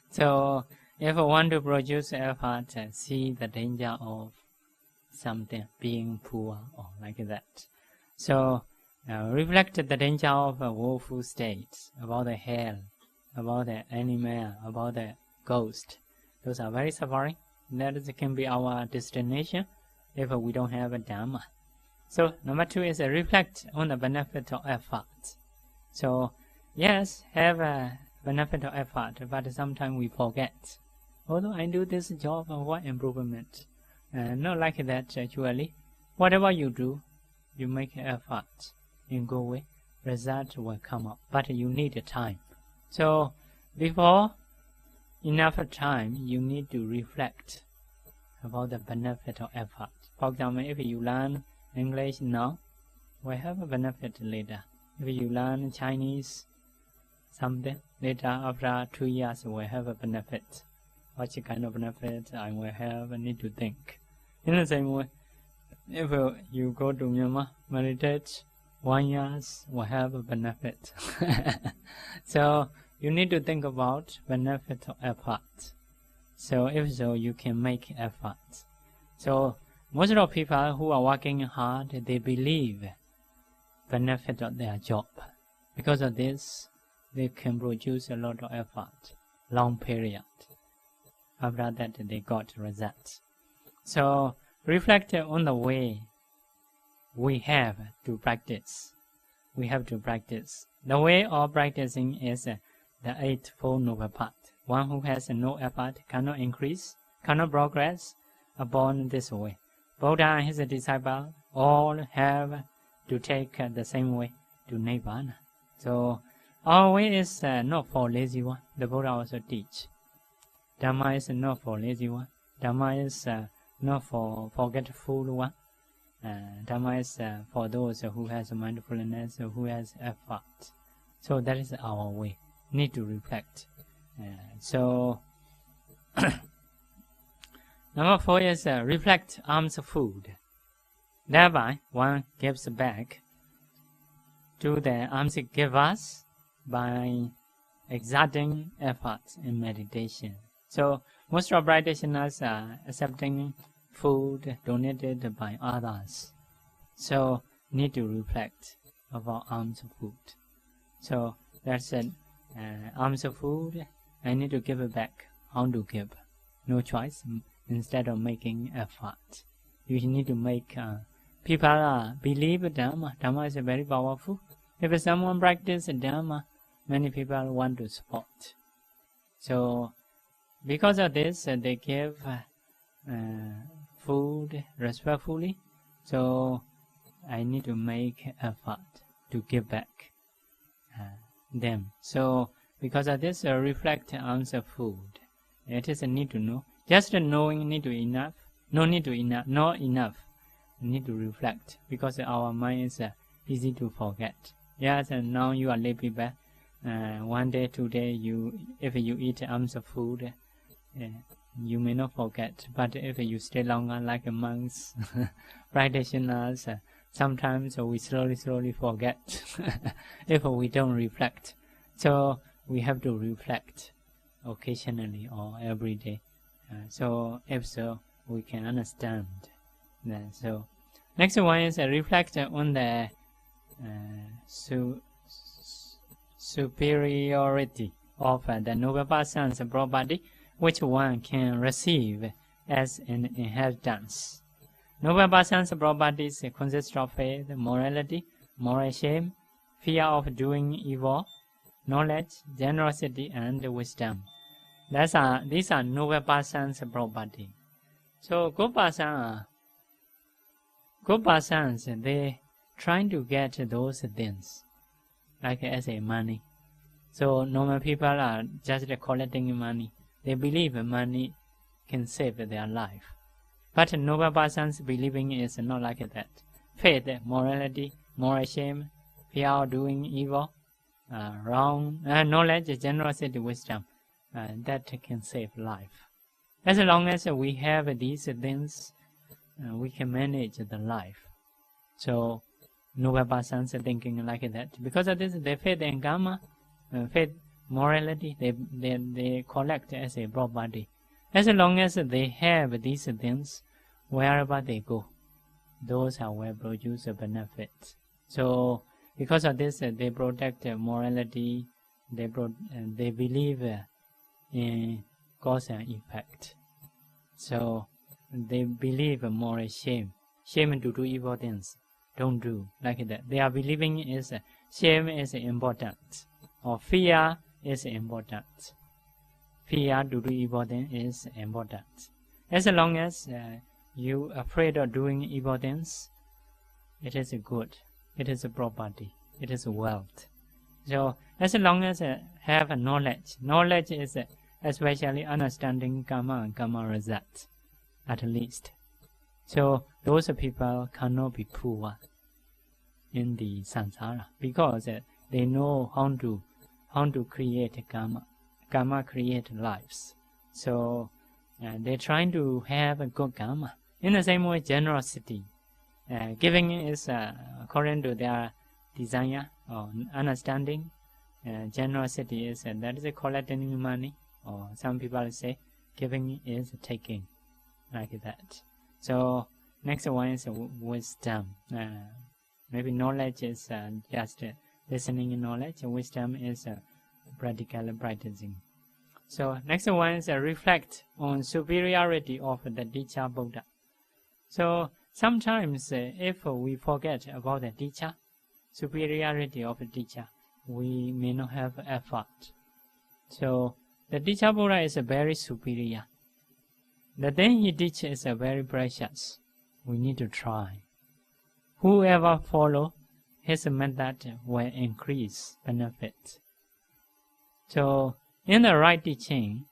S1: So if I want to produce effort, see the danger of something, being poor or like that. So reflect the danger of woeful states, about the hell, about the animal, about the ghost. Those are very suffering. That can be our destination if we don't have a Dhamma. So number 2 is reflect on the benefit of effort. So yes, have a benefit of effort, but sometimes we forget. Although I do this job, what improvement? Not like that actually. Whatever you do, you make effort in good way, result will come up. But you need time. So before enough time, you need to reflect about the benefit of effort. For example, if you learn English now, will have a benefit later. If you learn Chinese, something later after 2 years will have a benefit. What kind of benefit I will have, I need to think. In the same way, if you go to Myanmar, meditate 1 year, will have a benefit. So you need to think about benefit of effort. So if so, you can make effort. So most of people who are working hard, they believe benefit of their job. Because of this, they can produce a lot of effort, long period. After that, they got results. So reflect on the way we have to practice. We have to practice. The way of practicing is the Eightfold Noble Path. One who has no effort cannot increase, cannot progress upon this way. Buddha and his disciples all have to take the same way to Nibbana. So our way is not for lazy one. The Buddha also teach. Dhamma is not for lazy one. Dhamma is not for forgetful one. Dhamma is for those who has mindfulness, who has effort. So that is our way. Need to reflect. So number 4 is reflect alms food. Thereby one gives back to the alms givers by exerting efforts in meditation. So most of practitioners are accepting food donated by others. So need to reflect about alms food. So that's it. Alms food, I need to give it back. How to give? No choice. Instead of making effort, you need to make people believe Dhamma. Dhamma is very powerful. If someone practices Dhamma, many people want to support. So because of this, they give food respectfully. So I need to make effort to give back them. So because of this, reflect on the food. It is a need to know. Just knowing need to enough. No need to enough. Not enough. Need to reflect because our mind is easy to forget. Yes, and now you are lay people. 1 day, 2 day, if you eat of food, you may not forget. But if you stay longer, like monks, practitioners, sometimes we slowly forget if we don't reflect. So we have to reflect occasionally or every day. So if so, we can understand. So next one is reflect on the superiority of the noble person's property, which one can receive as an inheritance. Noble person's properties consist of faith, morality, moral shame, fear of doing evil, knowledge, generosity, and wisdom. These are noble person's property. So good persons, they trying to get those things, like as a money. So normal people are just collecting money. They believe money can save their life. But noble persons believing is not like that. Faith, morality, moral shame, fear of doing evil, wrong, knowledge, generosity, wisdom, that can save life. As long as we have these things, we can manage the life. So noble persons are thinking like that. Because of this, they faith and karma, faith, morality, they collect as a property. As long as they have these things, wherever they go, those are will produce a benefit. So because of this, they protect morality. They believe in cause and effect. So they believe moral shame to do evil things. Don't do like that. They are believing is shame is important, or fear is important. Fear to do evil things is important. As long as you are afraid of doing evil things, it is good. It is a property. It is wealth. So as long as have knowledge is especially understanding karma and karma results, at least. So those people cannot be poor in the samsara because they know how to create karma. Karma create lives. So they're trying to have a good karma. In the same way, generosity. Giving is according to their desire or understanding. Generosity is that is collecting money, or some people say giving is taking, like that. So next one is wisdom. Maybe knowledge is just listening knowledge. Wisdom is practical practicing. So next one is reflect on superiority of the teacher Buddha. So sometimes if we forget about the teacher, superiority of the teacher, we may not have effort. So the teacher Buddha is very superior. The thing he teaches is very precious. We need to try. Whoever follow his method will increase benefit. So in the right teaching,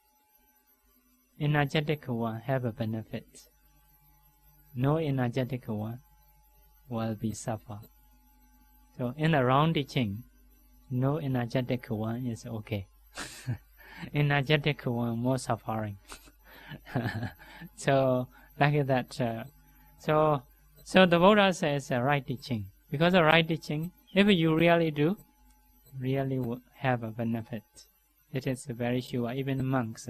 S1: energetic one have a benefit. No energetic one will be suffer. So in the wrong teaching, no energetic one is okay. Energetic one more suffering. So like that. So the Buddha says right teaching. Because the right teaching, if you really do, really will have a benefit. It is very sure. Even monks,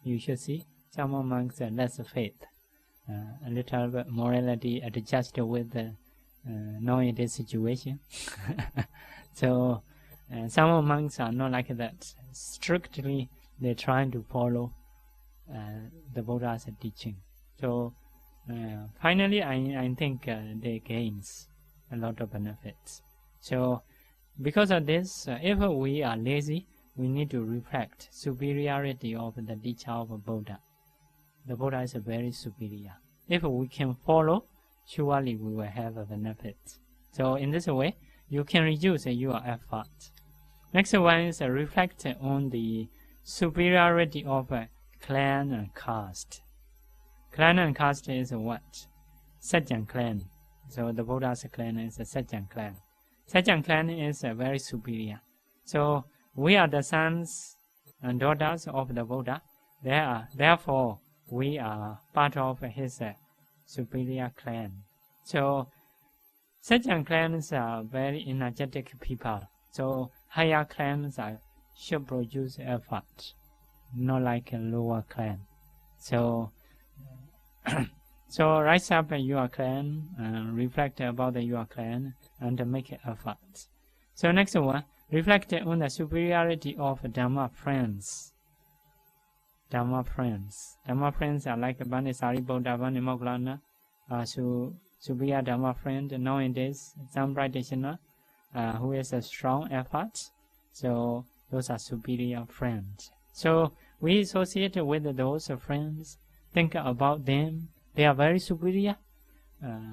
S1: you should see some monks less faith, a little bit morality adjusted with knowing this situation. So some monks are not like that. Strictly, they're trying to follow the Buddha's teaching. So finally, I think they gains a lot of benefits. So because of this, if we are lazy, we need to reflect superiority of the teacher of Buddha. The Buddha is very superior. If we can follow, surely we will have a benefit. So in this way, you can reduce your effort. Next one is reflect on the superiority of clan and caste. Clan and caste is what? Sajjan clan. So the Buddha's clan is a Sajjan clan. Sajjan clan is very superior. So we are the sons and daughters of the Buddha. Therefore, we are part of his superior clan. So Sajjan clans are very energetic people. So higher clans should produce effort, not like a lower clan. So so rise up your clan, reflect about your clan, and make effort. So next one, reflect on the superiority of Dhamma friends. Dhamma friends. Dhamma friends are like Bani Sariputta, Bani Moggallana, superior Dhamma friend. Nowadays, some practitioner who has a strong effort. So those are superior friends. So we associate with those friends, think about them. They are very superior.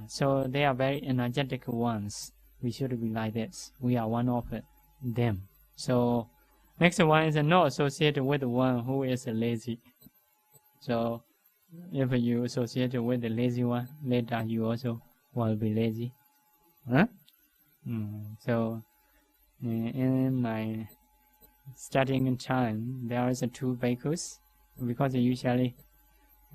S1: So they are very energetic ones. We should be like this. We are one of them. So next one is not associated with one who is lazy. So if you associate with the lazy one, later you also will be lazy. Huh? So in my studying time, there is two bhikkhus, because usually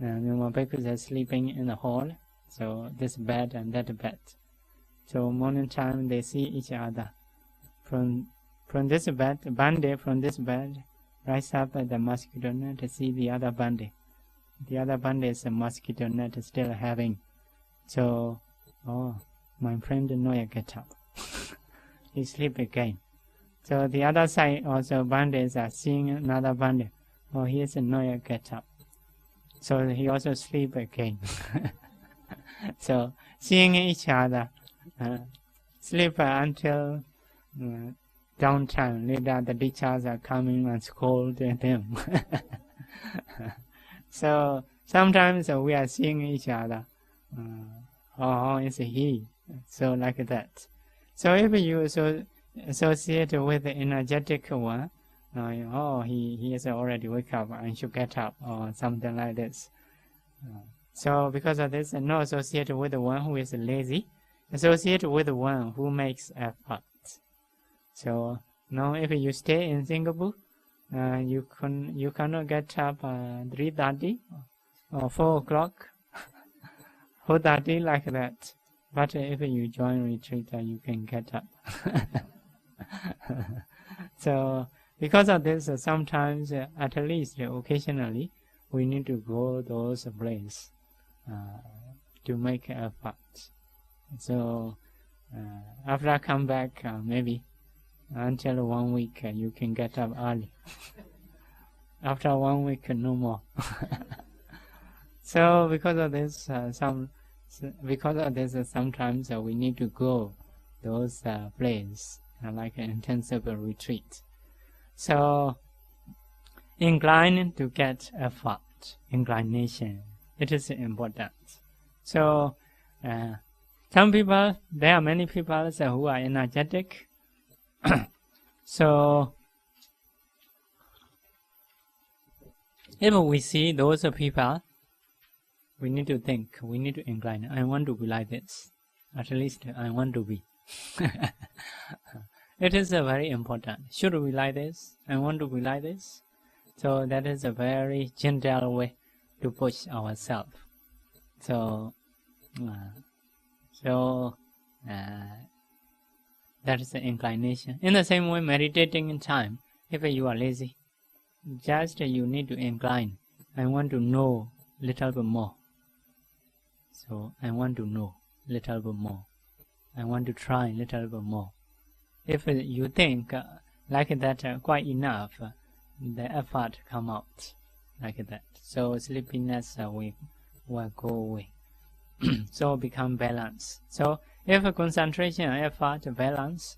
S1: bhikkhus are sleeping in the hall. So this bed and that bed. So morning time they see each other. From this bed, Bande from this bed, rise up at the mosquito net to see the other Bande. The other Bande is a mosquito net still having. So, my friend Noya get up. He sleep again. So the other side also Bandes are seeing another Bande. Oh, here's a Noya get up. So he also sleep again. So seeing each other, sleep until downtime. Later the teachers are coming and scold them. So sometimes we are seeing each other. Oh, it's he. So like that. So if you associate with the energetic one, he has already wake up and should get up or something like this. So because of this, not associated with the one who is lazy, associated with the one who makes effort. So now if you stay in Singapore, you cannot get up 3:30 or 4 o'clock, 4:30 like that. But if you join retreat, you can get up. So because of this, sometimes at least occasionally we need to go those places to make effort. So after I come back, maybe until 1 week you can get up early. After 1 week, no more. So because of this, sometimes we need to go those places like an intensive retreat. So incline to get effort, inclination. It is important. So some people, there are many people who are energetic. So if we see those people, we need to think, we need to incline. I want to be like this. At least I want to be. It is very important. Should we like this? I want to be like this. So that is a very gentle way to push ourselves. So that is the inclination. In the same way, meditating in time, if you are lazy, just you need to incline. I want to know little bit more. So I want to know little bit more. I want to try little bit more. If you think like that quite enough, the effort come out like that. So sleepiness will go away. So become balance. So if concentration and effort balance,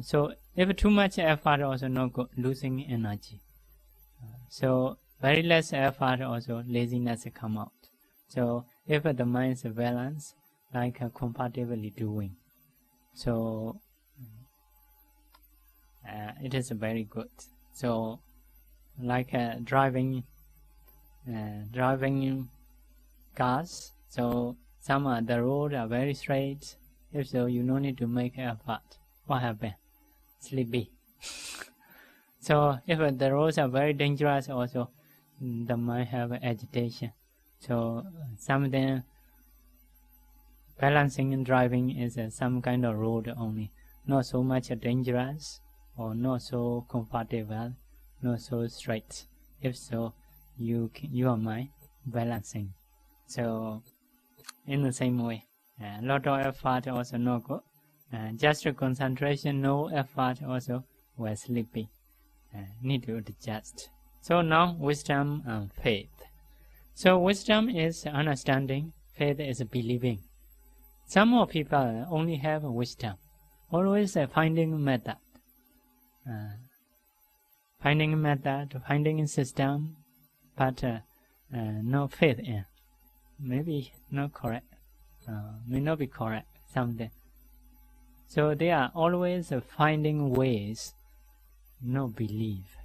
S1: So if too much effort also not good, losing energy. So very less effort also laziness come out. So if the mind is balanced, like comfortably doing, so it is very good. So like driving cars. So some the road are very straight. If so, you no need to make effort. What happen? Sleepy. So if the roads are very dangerous, also the mind have agitation. So something balancing and driving is some kind of road only, not so much dangerous or not so comfortable, not so straight. If so, your mind balancing. So in the same way, a lot of effort also no good. Just concentration, no effort also we're sleepy. Need to adjust. So now wisdom and faith. So wisdom is understanding, faith is believing. Some more people only have wisdom, always finding a method, finding a system, but no faith in. Maybe not correct, may not be correct someday. So they are always finding ways, no belief.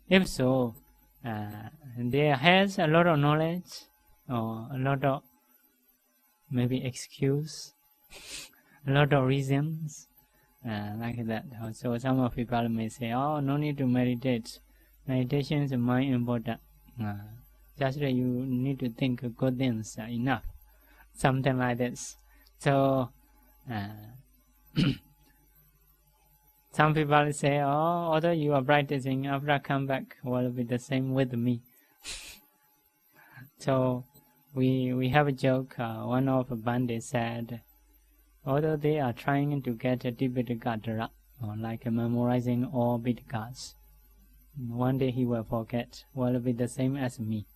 S1: If so, there has a lot of knowledge or a lot of maybe excuse, a lot of reasons, like that. So some of people may say, "Oh, no need to meditate. Meditation is mind important. Just that you need to think good things enough." Something like this. So some people say, "Oh, although you are practicing, after I come back, will be the same with me." So we have a joke. One of the bandits said, although they are trying to get a Tibetan or like memorizing all Bidkas, one day he will forget. Will be the same as me.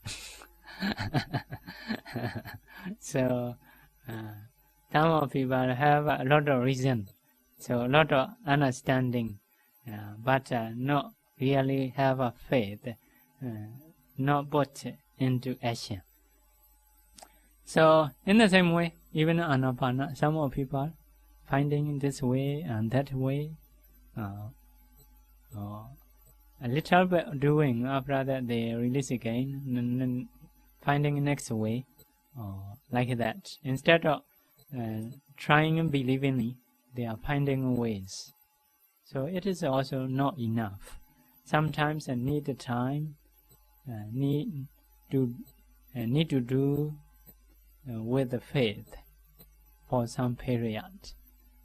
S1: So some of people have a lot of reason, so a lot of understanding, but not really have a faith, not put into action. So in the same way, even Anapana, some of people finding this way and that way, a little bit doing, after that they release again, and then finding next way, like that. Instead of trying and believing, they are finding ways. So it is also not enough. Sometimes I need time, need to do with the faith for some period.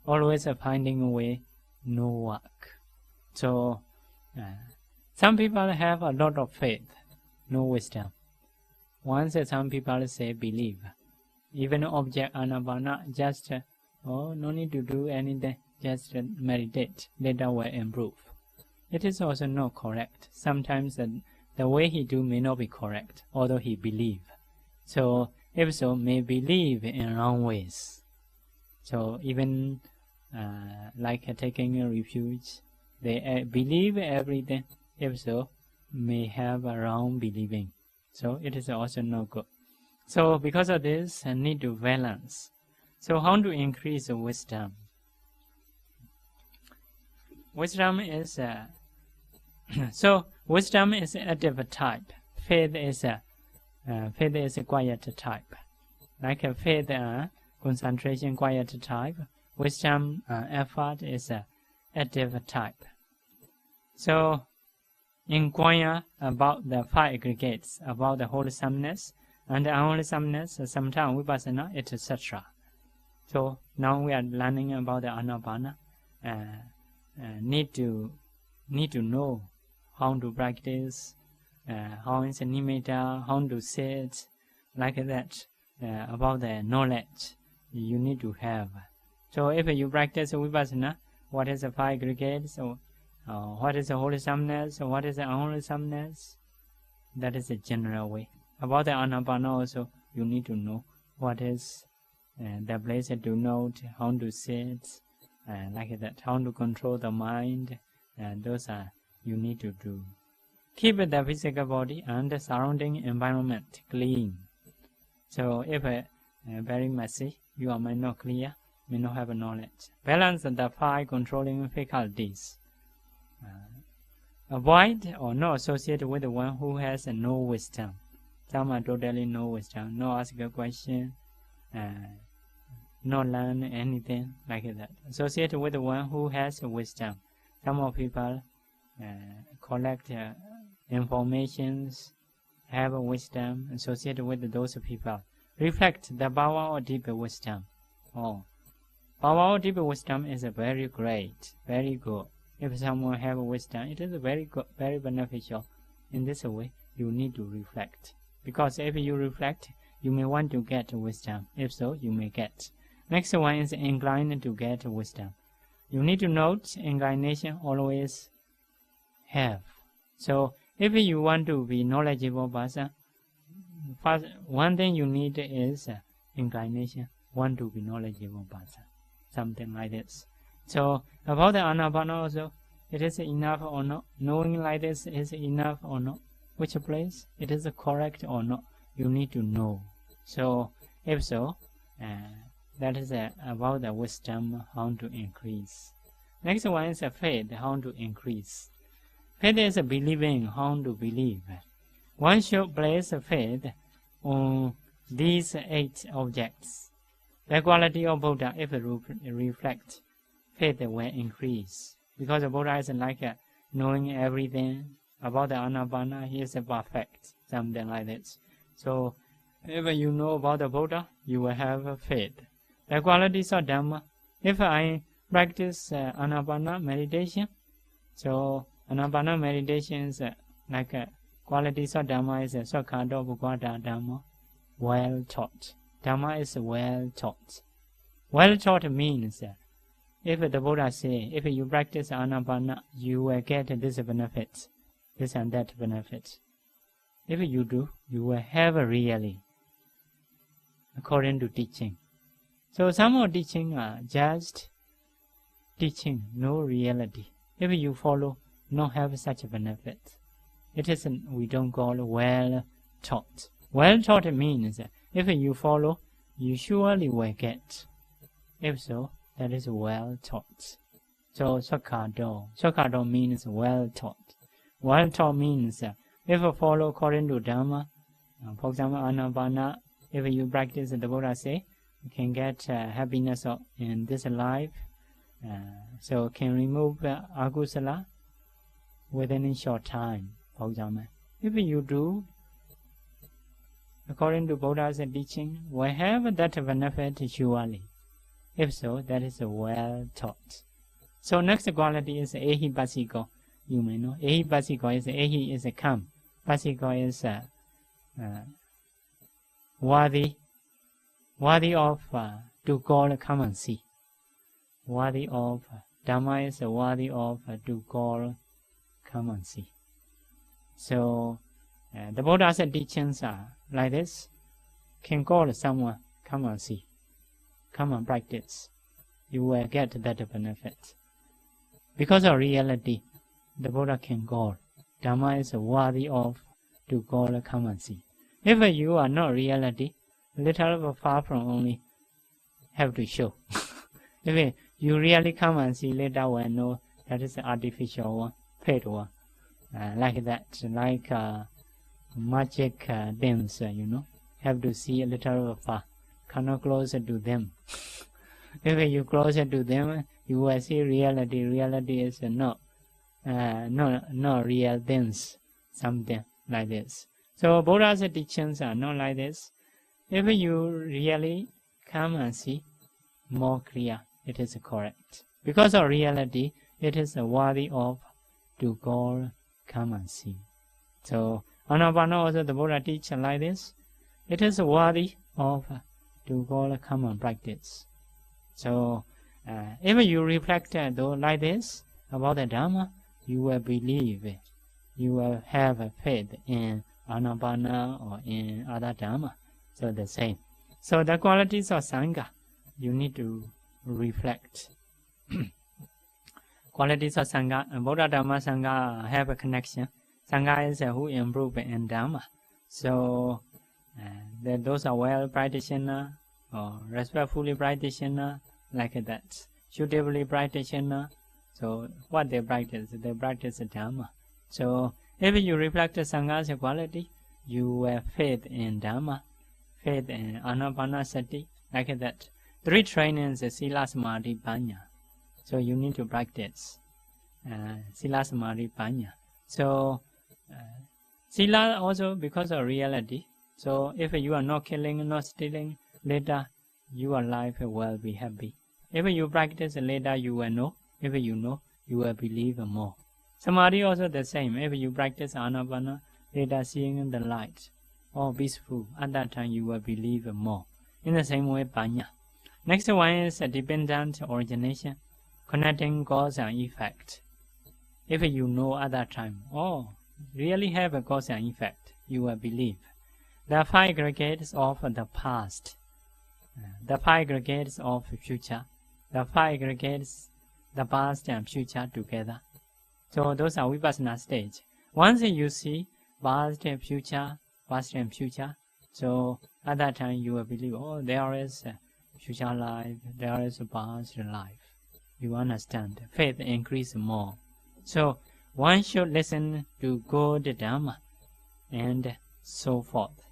S1: Always finding a way, no work. So some people have a lot of faith, no wisdom. Once some people say believe, even object anapana, just no need to do anything, just meditate, later will improve. It is also not correct. Sometimes the way he do may not be correct, although he believe. So if so, may believe in wrong ways. So even like taking a refuge, they believe everything. If so, may have a wrong believing. So it is also not good. So because of this, I need to balance. So how to increase the wisdom? Wisdom is so wisdom is active type. Faith is a quiet type. Like a faith, concentration, quiet type. Wisdom, effort is active type. So inquire about the five aggregates, about the wholesomeness and the unwholesomeness, sometimes vipassana, etc. So now we are learning about the anapana. Need to know how to practice, how is the nimitta, how to sit, like that. About the knowledge you need to have. So if you practice vipassana, what is the five aggregates? What is the wholesomeness? What is the unwholesomeness? That is the general way. About the anapana also, you need to know what is the place to note, how to sit, like that. How to control the mind, those are you need to do. Keep the physical body and the surrounding environment clean. So if very messy, your mind not clear, may not have knowledge. Balance the 5 controlling faculties. Avoid or not associate with the one who has no wisdom. Some are totally no wisdom, no ask a question, not learn anything like that. Associate with the one who has wisdom. Some of people collect informations, have wisdom, associate with those people. Reflect the power of deep wisdom. Power of deep wisdom is very great, very good. If someone have wisdom, it is very good, very beneficial. In this way, you need to reflect. Because if you reflect, you may want to get wisdom. If so, you may get. Next one is inclined to get wisdom. You need to note inclination always have. So if you want to be knowledgeable person, first one thing you need is inclination. Want to be knowledgeable person. Something like this. So about the Anapana also, it is enough or not? Knowing like this is enough or not? Which place it is correct or not? You need to know. So if so, that is about the wisdom, how to increase. Next one is faith, how to increase. Faith is believing, how to believe. One should place faith on these 8 objects. The quality of Buddha, if it reflects, faith will increase. Because the Buddha is like knowing everything about the Anapana, he is perfect, something like this. So if you know about the Buddha, you will have faith. The qualities of Dhamma, if I practice Anapana meditation, so Anapana meditation is like qualities of Dhamma is Sakado Bhagavata Dhamma, well taught. Dhamma is well taught. Well taught means if the Buddha say, if you practice Anapana, you will get this benefit, this and that benefit. If you do, you will have a really, according to teaching. So some of teaching are just teaching, no reality. If you follow, not have such a benefit. It is we don't call well taught. Well taught means if you follow, you surely will get. If so, that is well taught. So Sakado means well taught. Well taught means if you follow according to Dhamma, for example Anapana, if you practice the Buddha say, you can get happiness in this life, so can remove agusala within a short time, for example. If you do according to Buddha's teaching, will have that benefit surely. If so, that is well taught. So next quality is Ehi Basiko. You may know. Ehi Basiko is Ehi is a come. Basiko is worthy of to call come and see. Worthy of Dhamma is worthy of to call come and see. So the Buddha's teachings are like this. Can call someone come and see. Come and practice. You will get that benefit. Because of reality, the Buddha can call. Dhamma is worthy of to call come and see. If you are not reality, little far from only have to show. If you really come and see, later will know that is artificial one, paid one. Like that, like magic things, have to see a little far. Cannot closer to them. If you closer to them, you will see reality. Reality is not real things. Something like this. So Buddha's teachings are not like this. If you really come and see, more clear, it is correct. Because of reality, it is worthy of to go come and see. So Anapana also the Buddha teach like this. It is worthy of to go come and practice. So if you reflect like this about the Dhamma, you will believe, you will have faith in Anapana or in other Dhamma. So the same. So the qualities of Sangha, you need to reflect. Qualities of Sangha, Buddha Dhamma Sangha have a connection. Sangha is who improve in Dhamma. So those are well practitioner or respectfully practitioner, like that. Suitably practitioner. So what they practice Dhamma. So if you reflect the Sangha's quality, you have faith in Dhamma, faith in Anapanasati, like that. 3 trainings is Sila Samadhi Panya. So you need to practice Sila Samadhi Panya. So Sila also because of reality. So if you are not killing, not stealing, later your life will be happy. If you practice, later you will know. If you know, you will believe more. Samadhi also the same. If you practice Anapana, later seeing the light, or peaceful, at that time you will believe more. In the same way, Panya. Next one is a dependent origination, connecting cause and effect. If you know at that time, really have a cause and effect, you will believe. The 5 aggregates of the past, the 5 aggregates of future, the 5 aggregates, the past and future together. So those are Vipassana stage. Once you see past and future, so at that time you will believe, there is a future life, there is a past life. You understand. Faith increases more. So one should listen to good Dhamma and so forth.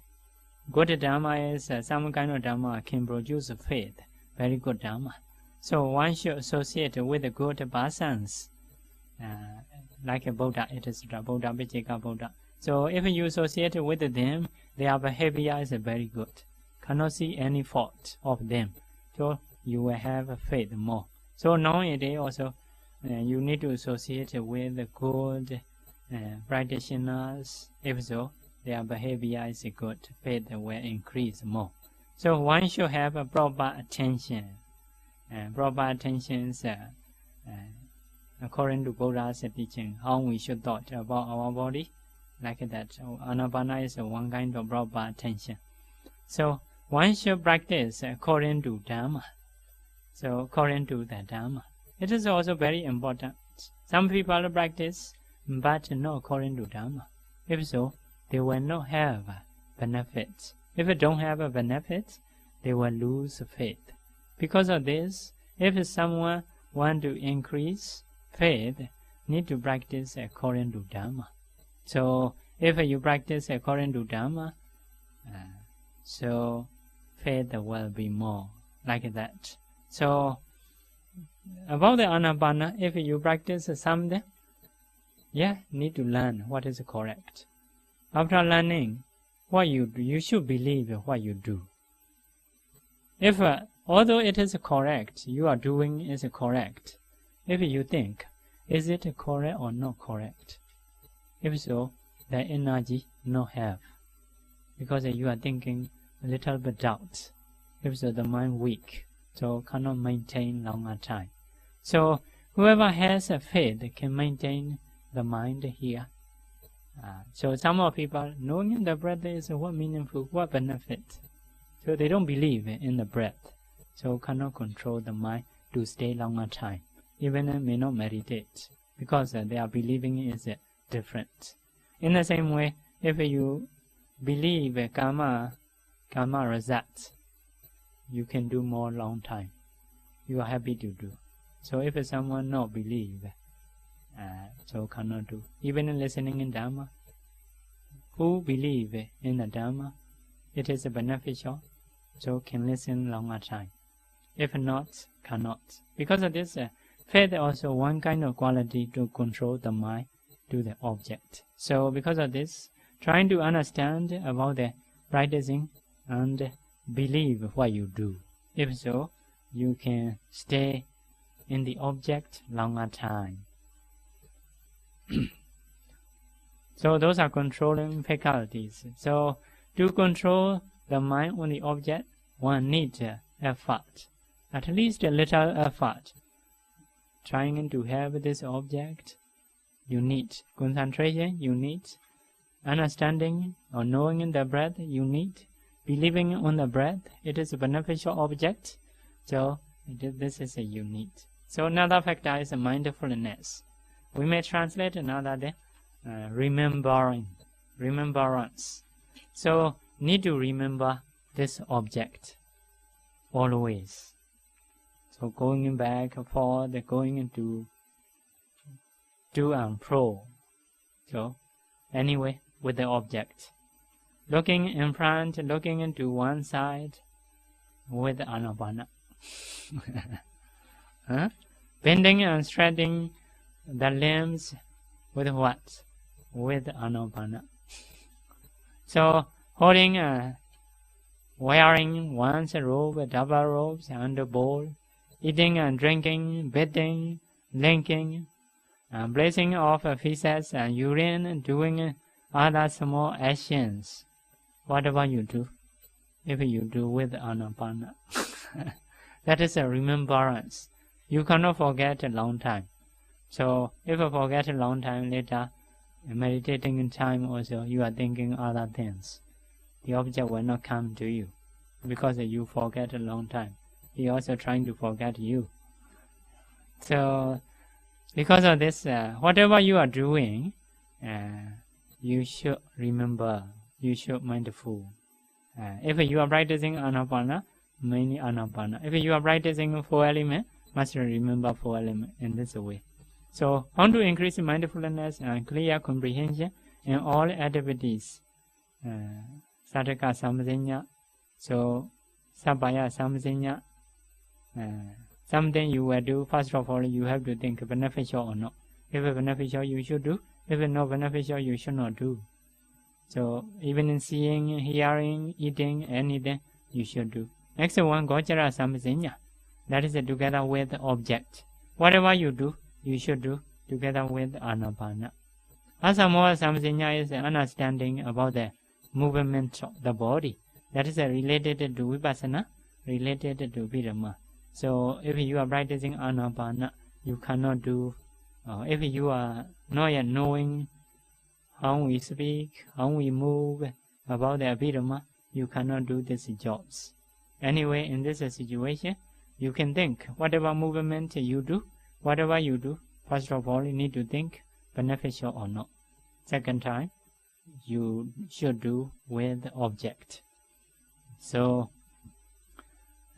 S1: Good Dhamma is some kind of Dhamma can produce faith. Very good Dhamma. So one should associate with the good persons, like a Buddha, it is the Buddha, Vijayaka Buddha. So if you associate with them, their behavior is very good. Cannot see any fault of them. So you will have faith more. So nowadays also, you need to associate with the good practitioners. If so, their behavior is good. Faith will increase more. So one should have a proper attention. Proper attention is according to Buddha's teaching, how we should thought about our body, like that. Anapana is one kind of proper attention. So one should practice according to Dhamma. So according to the Dhamma, it is also very important. Some people practice, but not according to Dhamma. If so, they will not have benefits. If they don't have a benefit, they will lose faith. Because of this, if someone want to increase faith, need to practice according to Dhamma. So if you practice according to Dhamma, so faith will be more, like that. So about the Anapana, if you practice something, need to learn what is correct. After learning what you do, you should believe what you do. If although it is correct, you are doing is correct. If you think, is it correct or not correct? If so, the energy not have, because you are thinking a little bit doubt. If so, the mind weak, so cannot maintain longer time. So whoever has a faith can maintain the mind here. So some of people knowing the breath is what meaningful, what benefit. So they don't believe in the breath, so cannot control the mind to stay longer time. Even may not meditate, because they are believing is different. In the same way, if you believe karma results, you can do more long time. You are happy to do. So if someone not believe, so cannot do. Even in listening in Dhamma, who believe in the Dhamma, it is beneficial, so can listen longer time. If not, cannot. Because of this, faith also one kind of quality to control the mind to the object. So because of this, trying to understand about the practicing and believe what you do. If so, you can stay in the object longer time. So those are controlling faculties. So to control the mind on the object, one needs effort, at least a little effort. Trying to have this object, you need concentration, you need understanding or knowing the breath, you need believing on the breath. It is a beneficial object, so this is a you need. So another factor is mindfulness. We may translate another remembrance. So need to remember this object always. So going back and forth, going to and fro. So anyway, with the object. Looking in front, looking into one side with anapana. Bending and stretching the limbs with what? With anapana. So holding, wearing one's robe, double robes, and a bowl, eating and drinking, bathing, linking, blazing off feces and urine, doing other small actions. Whatever you do, if you do with anapana, that is a remembrance. You cannot forget a long time. So if you forget a long time later, meditating in time also, you are thinking other things. The object will not come to you because you forget a long time. He also trying to forget you. So because of this, whatever you are doing, you should remember, you should mindful. If you are practicing anapana, mainly anapana. If you are practicing 4 elements, must remember 4 elements in this way. So how to increase mindfulness and clear comprehension in all activities? Sataka samsanya. So sabaya samsanya. Something you will do, first of all, you have to think beneficial or not. If it's beneficial, you should do. If it's not beneficial, you should not do. So even in seeing, hearing, eating, anything, you should do. Next one, Gochara Samsanya. That is together with the object. Whatever you do, you should do together with anapana. Asamoa Samsanya is understanding about the movement of the body. That is related to vipassana, related to vidama. So if you are practicing anapana, you cannot do, if you are not yet knowing how we speak, how we move, about the abhidhamma, you cannot do these jobs. Anyway, in this situation, you can think whatever movement you do, whatever you do, first of all, you need to think beneficial or not. Second time, you should do with the object. So,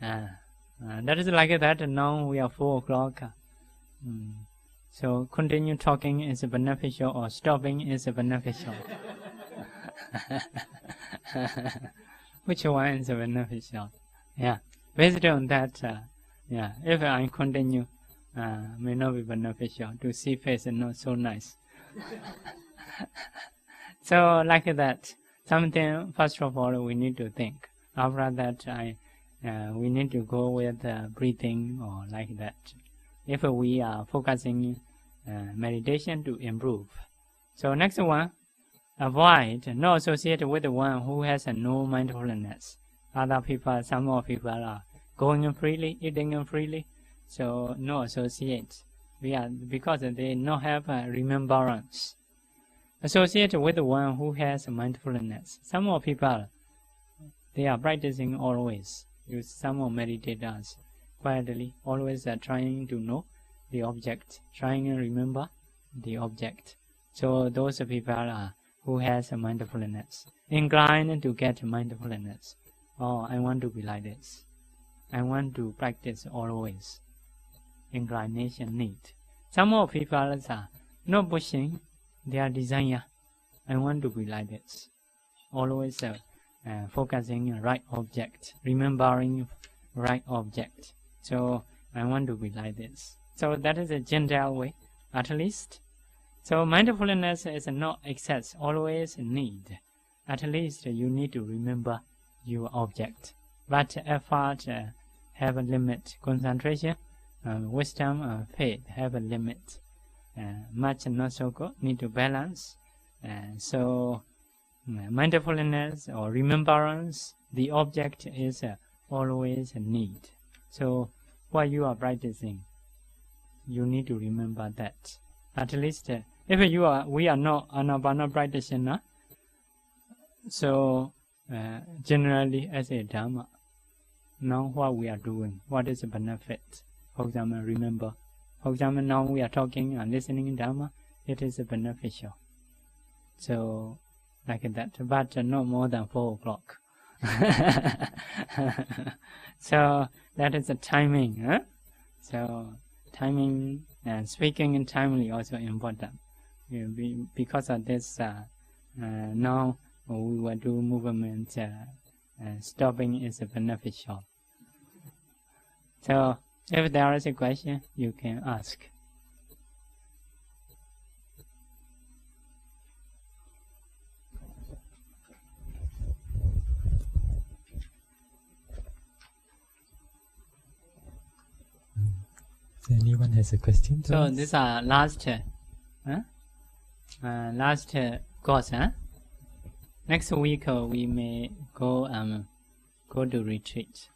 S1: that is like that. Now we are 4 o'clock. So continue talking is beneficial or stopping is beneficial. Which one is beneficial? Yeah, based on that, yeah, if I continue, may not be beneficial. To see face is not so nice. So like that, something first of all we need to think. After that, we need to go with breathing or like that. If we are focusing meditation to improve. So next one, avoid, not associate with the one who has no mindfulness. Other people, some more people are going freely, eating freely, so no associate. Because they not have remembrance. Associate with the one who has mindfulness. Some more people, they are practicing always. Some more meditators quietly, always trying to know the object, trying to remember the object. So those people are who has mindfulness, inclined to get mindfulness. Oh, I want to be like this. I want to practice always. Inclination need. Some more people are not pushing their desire. I want to be like this. Always focusing on right object, remembering right object. So I want to be like this. So that is a general way, at least. So mindfulness is not excess, always need. At least you need to remember your object. But effort have a limit. Concentration, wisdom, and faith have a limit. Much not so good. Need to balance. So mindfulness or remembrance, the object is always a need. So what you are practicing, you need to remember that. At least if we are not anapana practitioner, so generally as a dharma, know what we are doing, what is the benefit. For example, remember For example, now we are talking and listening Dharma, it is beneficial. So, like that, but not more than 4 o'clock. So, that is the timing. Huh? So, timing and speaking in timely also important. Because of this, now we will do movement, stopping is beneficial. So, if there is a question, you can ask.
S2: Anyone has a question?
S1: So these are last course. Next week we may go to retreat.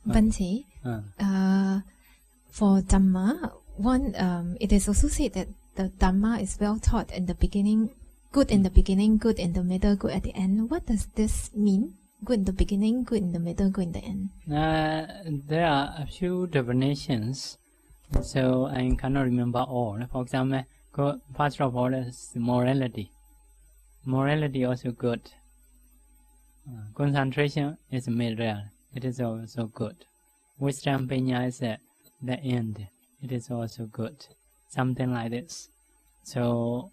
S3: Bhante, for Dhamma, it is also said that the Dhamma is well taught in the beginning, good in the beginning, good in the middle, good at the end. What does this mean? Good in the beginning, good in the middle, good in the end.
S1: There are a few definitions, so I cannot remember all. For example, first of all is morality. Morality also good. Concentration is middle. It is also good. Wisdom panya is the end. It is also good. Something like this. So,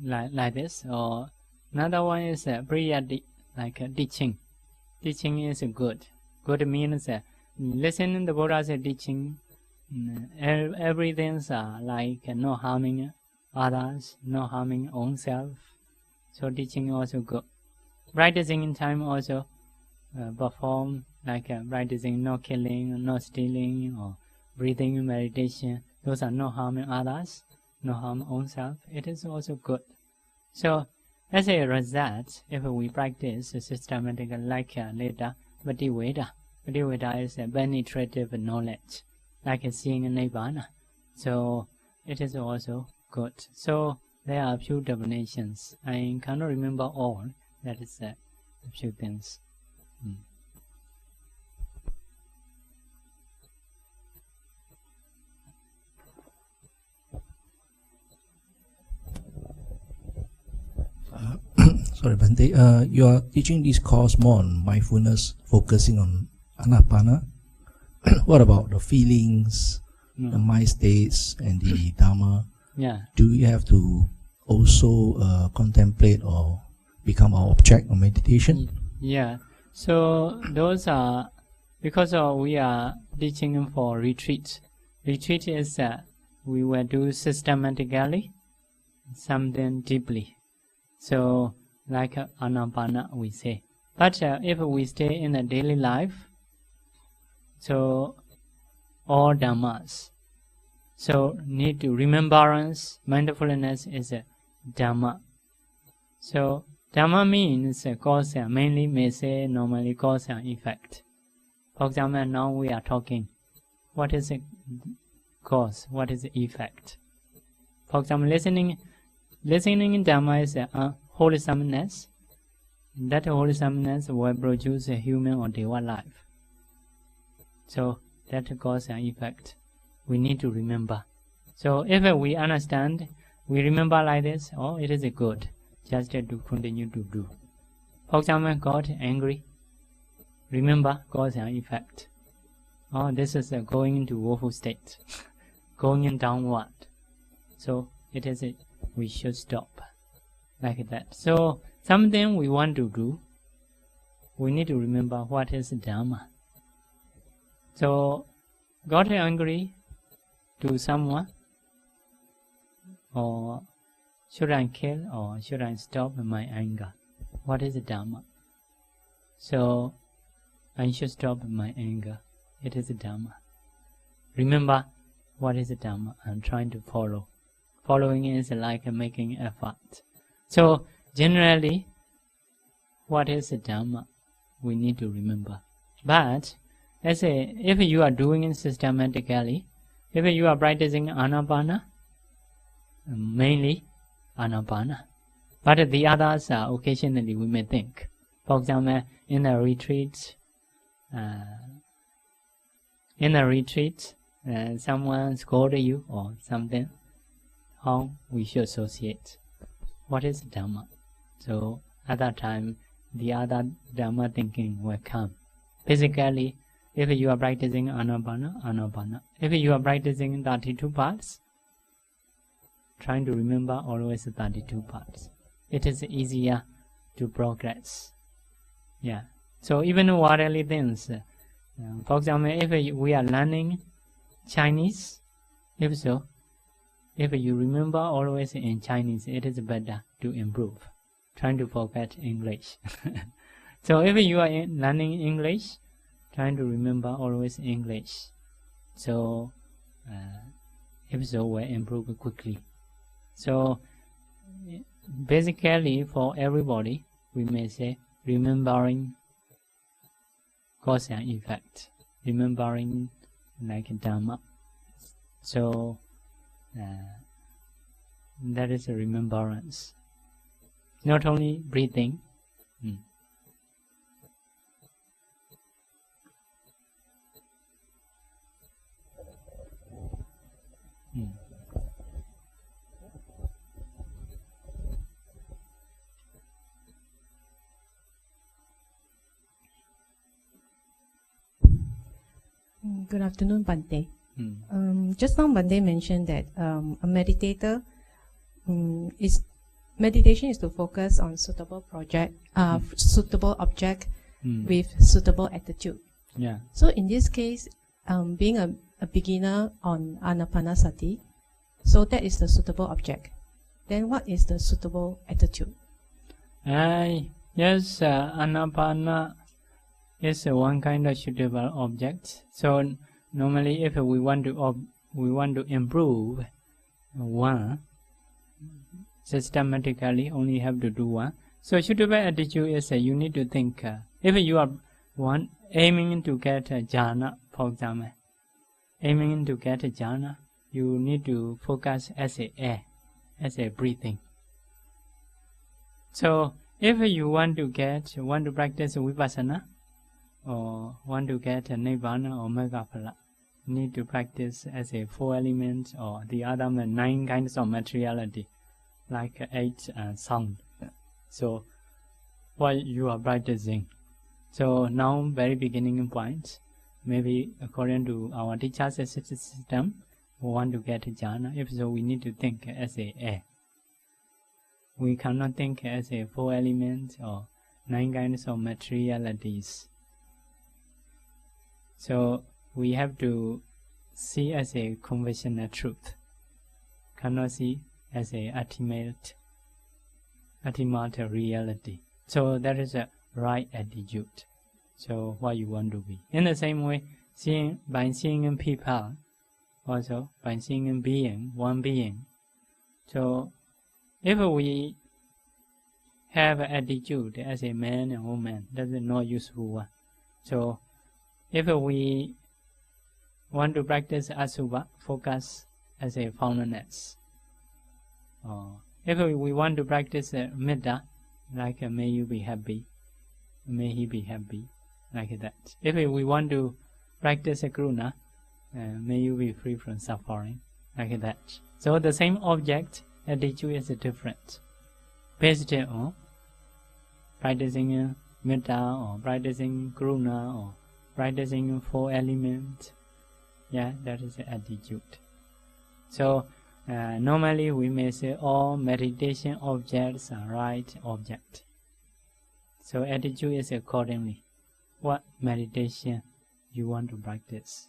S1: like this. Or another one is priyati, like teaching. Teaching is good. Good means listening to the Buddha's teaching. Everything's like not harming others, not harming own self. So teaching also good. Practicing in time also perform like practicing not killing, not stealing, or breathing meditation. Those are not harming others, not harm own self. It is also good. So as a result, if we practice systematically like later, Pativeda is a penetrative knowledge, like seeing Nibbana. So it is also good. So there are a few definitions. I cannot remember all. That is a few things.
S4: Sorry, Bhante. You are teaching this course more on mindfulness, focusing on Anapana. What about the feelings, the mind states, and the Dhamma?
S1: Yeah.
S4: Do we have to also contemplate or become our object of meditation?
S1: Yeah. So those are because we are teaching for retreat. Retreat is we will do systematically, something deeply. So like Anapana we say. But if we stay in the daily life, so all Dhammas. So need to remembrance, mindfulness is a Dhamma. So Dhamma means cause, mainly may say normally cause and effect. For example, now we are talking. What is the cause? What is the effect? For example, listening in Dhamma is wholesomeness. That wholesomeness will produce a human or Deva life. So that cause and effect. We need to remember. So if we understand, we remember like this, oh, it is good. Just to continue to do. For example, God angry. Remember cause and effect. Oh, this is going into woeful state, going downward. So it is we should stop like that. So something we want to do, we need to remember what is Dhamma. So God angry to someone, or should I kill or should I stop my anger? What is Dhamma? So I should stop my anger. It is Dhamma. Remember what is Dhamma. I'm trying to follow. Following is like making effort. So generally, what is Dhamma? We need to remember. But if you are doing it systematically, if you are practicing Anapana, mainly Anapana. But the others occasionally we may think. For example, in a retreat, in a retreat, someone scolded you or something, how we should associate. What is Dhamma? So at that time, the other Dhamma thinking will come. Basically, if you are practicing Anapana. If you are practicing 32 parts, trying to remember always 32 parts. It is easier to progress. Yeah. So even worldly things, for example, if we are learning Chinese, if you remember always in Chinese, it is better to improve. Trying to forget English. So if you are learning English, trying to remember always English. So will improve quickly. So basically for everybody, we may say remembering cause and effect. Remembering like Dhamma. So that is a remembrance. Not only breathing.
S2: Good afternoon, Bante. Just now Bante mentioned that a meditator meditation is to focus on suitable suitable object with suitable attitude.
S1: Yeah.
S2: So in this case, being a beginner on Anapanasati, so that is the suitable object. Then what is the suitable attitude?
S1: Yes, Anapana is one kind of suitable object. So normally, if we want to improve one, systematically only have to do one. So suitable attitude is you need to think. If you are aiming to get a jhana, for example, aiming to get a jhana, you need to focus as a breathing. So if you want to practice vipassana, or want to get a nibbana or megaphala, need to practice as a 4 elements or the other 9 kinds of materiality, like 8 sound. So what you are practicing. So now very beginning point, maybe according to our teacher's system, we want to get jhana. If so, we need to think as a. We cannot think as a 4 elements or 9 kinds of materialities. So we have to see as a conventional truth. Cannot see as a ultimate reality. So that is a right attitude. So what you want to be. In the same way, by seeing people, also by seeing being, one being. So if we have an attitude as a man and woman, that is not useful one. So if we want to practice Asubha, focus as a foundness. If we want to practice Metta, like may you be happy, may he be happy, like that. If we want to practice Karuna, may you be free from suffering, like that. So the same object, attitude is different. Based on practicing Metta or practicing Karuna or practicing 4 elements, yeah, that is the attitude. So normally we may say all meditation objects are right object. So attitude is accordingly what meditation you want to practice.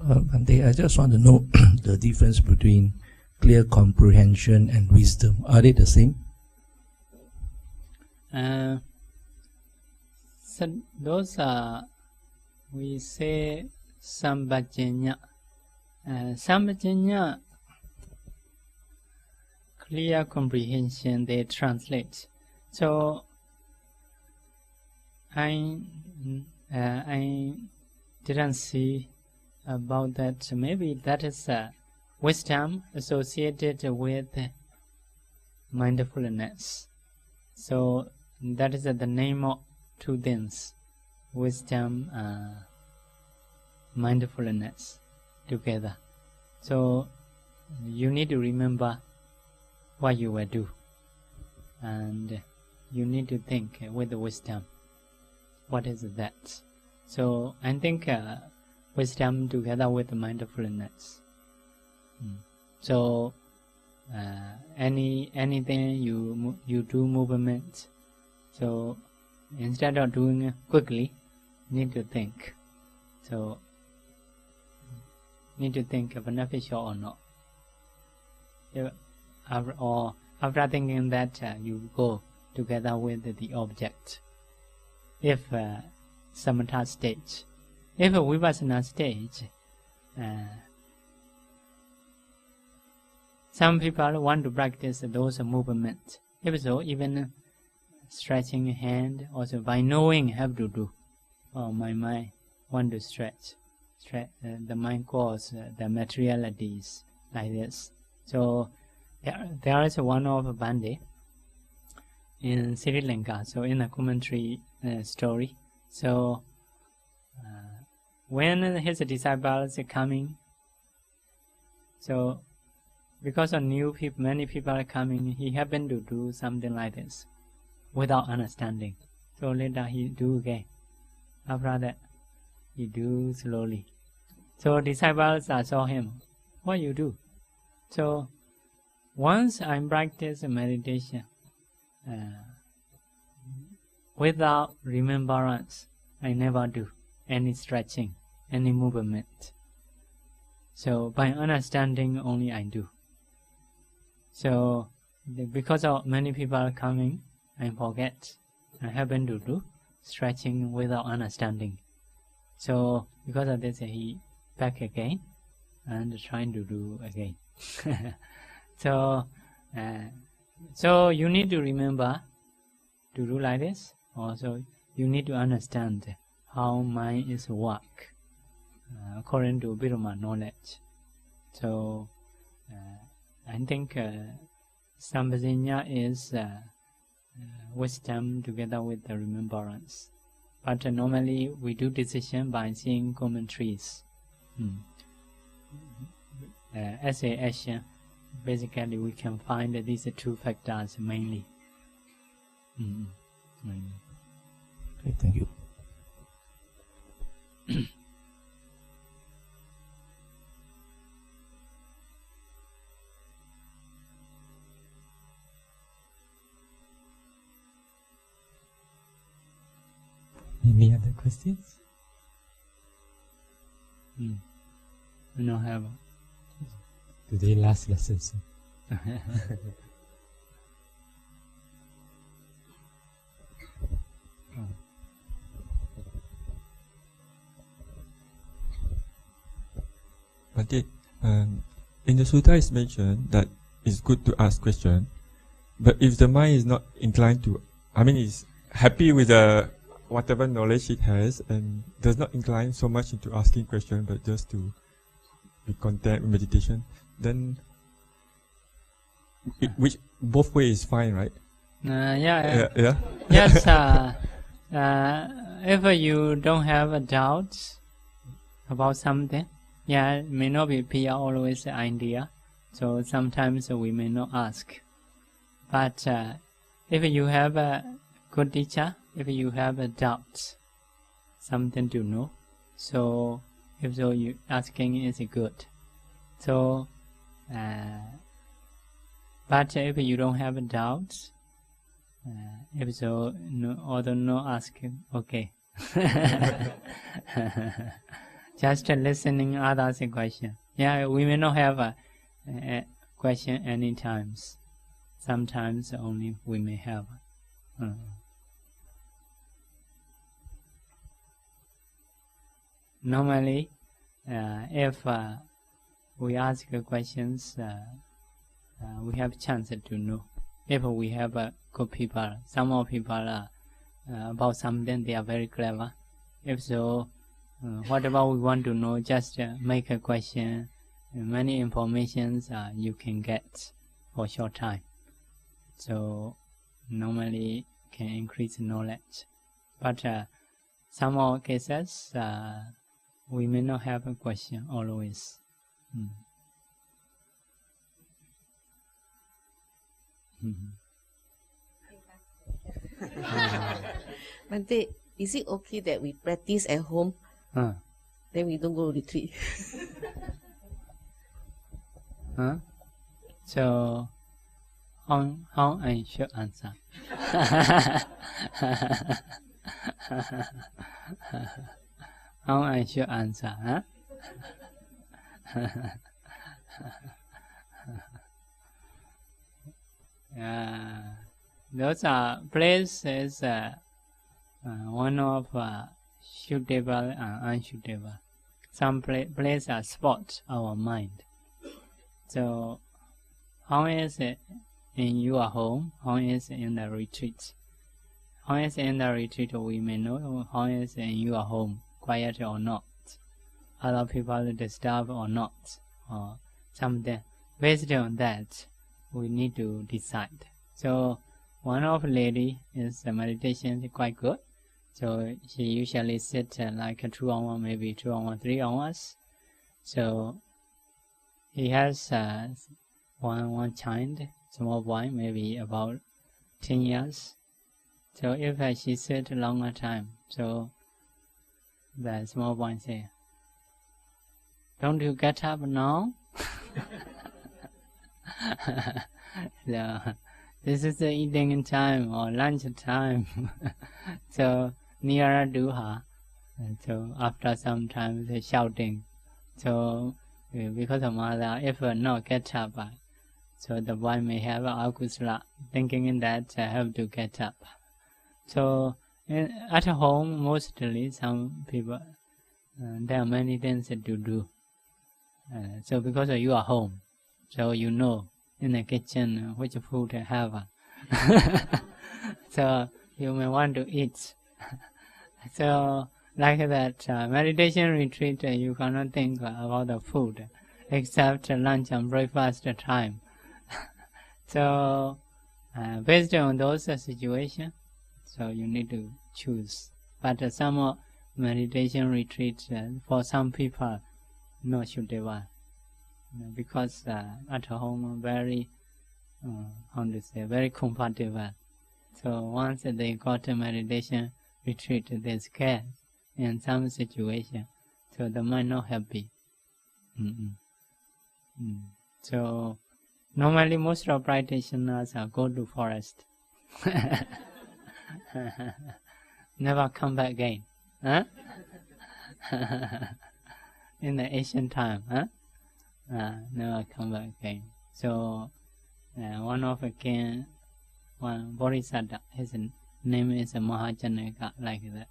S4: Bhante, I just want to know the difference between clear comprehension and wisdom. Are they the same?
S1: So those are, we say, Sambhajanya. Sambhajanya clear comprehension, they translate. So I didn't see about that. Maybe that is wisdom associated with mindfulness. So that is the name of two things: wisdom, mindfulness together. So you need to remember what you will do, and you need to think with the wisdom. What is that? So I think wisdom together with mindfulness. So anything you do movement. So instead of doing quickly, need to think. So need to think beneficial or not. Or after thinking that, you go together with the object. If samatha stage, if a vipassana stage, some people want to practice those movements. If so, even stretching hand, also by knowing have to do. Oh, my mind want to stretch. The mind calls the materialities like this. So there is one of Bande in Sri Lanka. So in the commentary story, so when his disciples are coming, so because of new people, many people are coming, he happened to do something like this without understanding. So later he do again. After that, he do slowly. So disciples saw him. What you do? So once I practice meditation without remembrance, I never do any stretching, any movement. So by understanding only I do. So because of many people coming, I forget. I happen to do stretching without understanding. So because of this, he back again and trying to do again. So you need to remember to do like this. Also, you need to understand how mind is work according to Biruma knowledge. So I think Sampajanya is wisdom together with the remembrance. But normally we do decision by seeing commentaries. As a action, basically we can find these two factors mainly.
S4: Okay, thank you.
S5: Any other questions?
S1: We don't have.
S5: Today last lesson. So.
S6: Bhante, in the sutta it's mentioned that it's good to ask question, but if the mind is not inclined to, is happy with whatever knowledge it has and does not incline so much into asking question, but just to be content with meditation, then which both ways is fine, right?
S1: Yeah.
S6: Yes.
S1: If you don't have a doubt about something, it may not be pure always the idea. So sometimes we may not ask. But if you have a good teacher, if you have a doubt, something to know, so if so, you asking is good. So, but if you don't have a doubt, if so, although no asking, okay. Just listening others a question. We may not have a question any times. Sometimes only we may have. Normally, if we ask questions, we have chance to know. If we have good people, some more people about something, they are very clever. If so, whatever we want to know, just make a question. Many informations you can get for short time. So normally can increase knowledge. But some more cases, we may not have a question always.
S7: Bante, is it okay that we practice at home? Then we don't go retreat.
S1: So how I should answer? How I should answer? Those are places, one of suitable and unsuitable. Some places are spot our mind. So how is it in your home? How is it in the retreat? How is it in the retreat? We may know how is it in your home, quiet or not, other people disturb or not, or something. Based on that, we need to decide. So one of lady is meditation quite good. So she usually sit like 2 hours, maybe 2 hours, 3 hours. So he has one child, small boy, maybe about 10 years. So if she sit a longer time, so the small boy say, "Don't you get up now?" So this is the eating time or lunch time. So nearer to her. So after some time they shouting. So because of mother, if not get up, so the boy may have akusala, thinking in that I have to get up. So at home, mostly some people, there are many things to do. So because you are home, so you know in the kitchen which food to have. So you may want to eat. So like that, meditation retreat, you cannot think about the food except lunch and breakfast time. So based on those situations, so you need to choose. But some meditation retreat for some people not suitable, because at home very how to say, very comfortable. So once they got a meditation retreat, they scared in some situation, so the mind not happy. So normally most of practitioners go to forest. Never come back again. In the ancient time, never come back again. So one of the king, one Bodhisattva, his name is Mahajanaka, like that.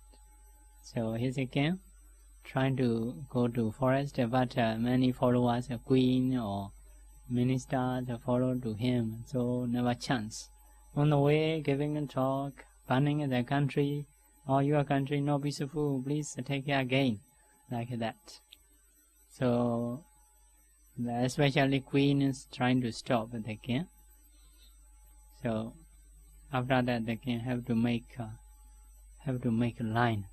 S1: So he's a king trying to go to forest, but many followers, a queen or ministers follow to him, so never chance. On the way, giving a talk, banning the country, or your country not peaceful, please take care again, like that. So especially queen is trying to stop the king. So after that, the king have to make a line.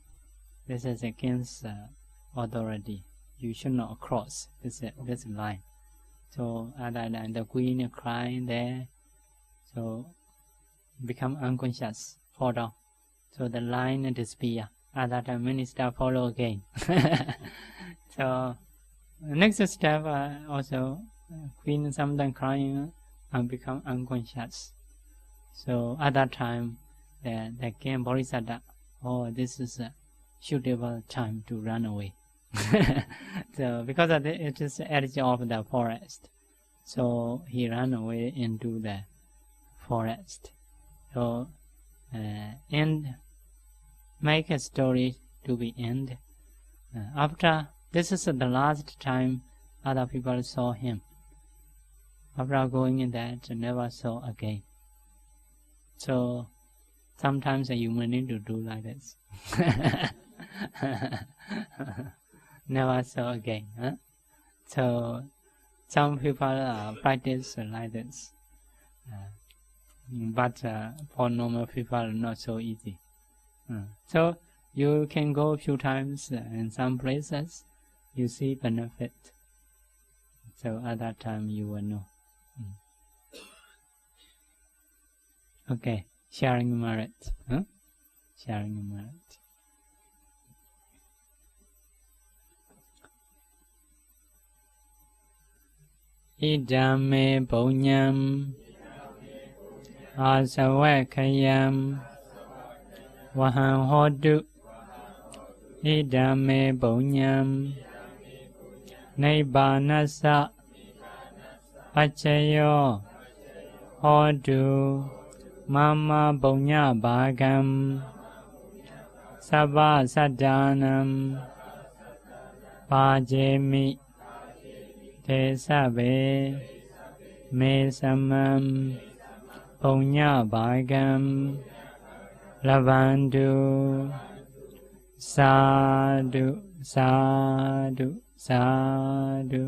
S1: This is the king's authority. You should not cross this line. So other than the queen crying there, so become unconscious, fall down. So the line disappear. Other than minister follow again. So next step also queen sometimes crying and become unconscious. So at that time the king Bodhisattva, oh, this is a suitable time to run away. So because of it is the edge of the forest, so he ran away into the forest. So and make a story to be end. After this is the last time other people saw him. After going in that, never saw again. So sometimes you may need to do like this. Never saw again. Huh? So some people practice like this, but for normal people not so easy. So you can go a few times in some places, you see benefit. So at that time you will know. Okay, sharing merit. Sharing merit. Idame Bonyam Asawakayam Waham Hodu Idame Bonyam Naibanasa Pachayo Hodu Mama Bonya Bhagam Sabha Sadanam Pajemi Te Sabe Me Samam Bonya Bhagam Lavandu Sadhu Sadhu Sadhu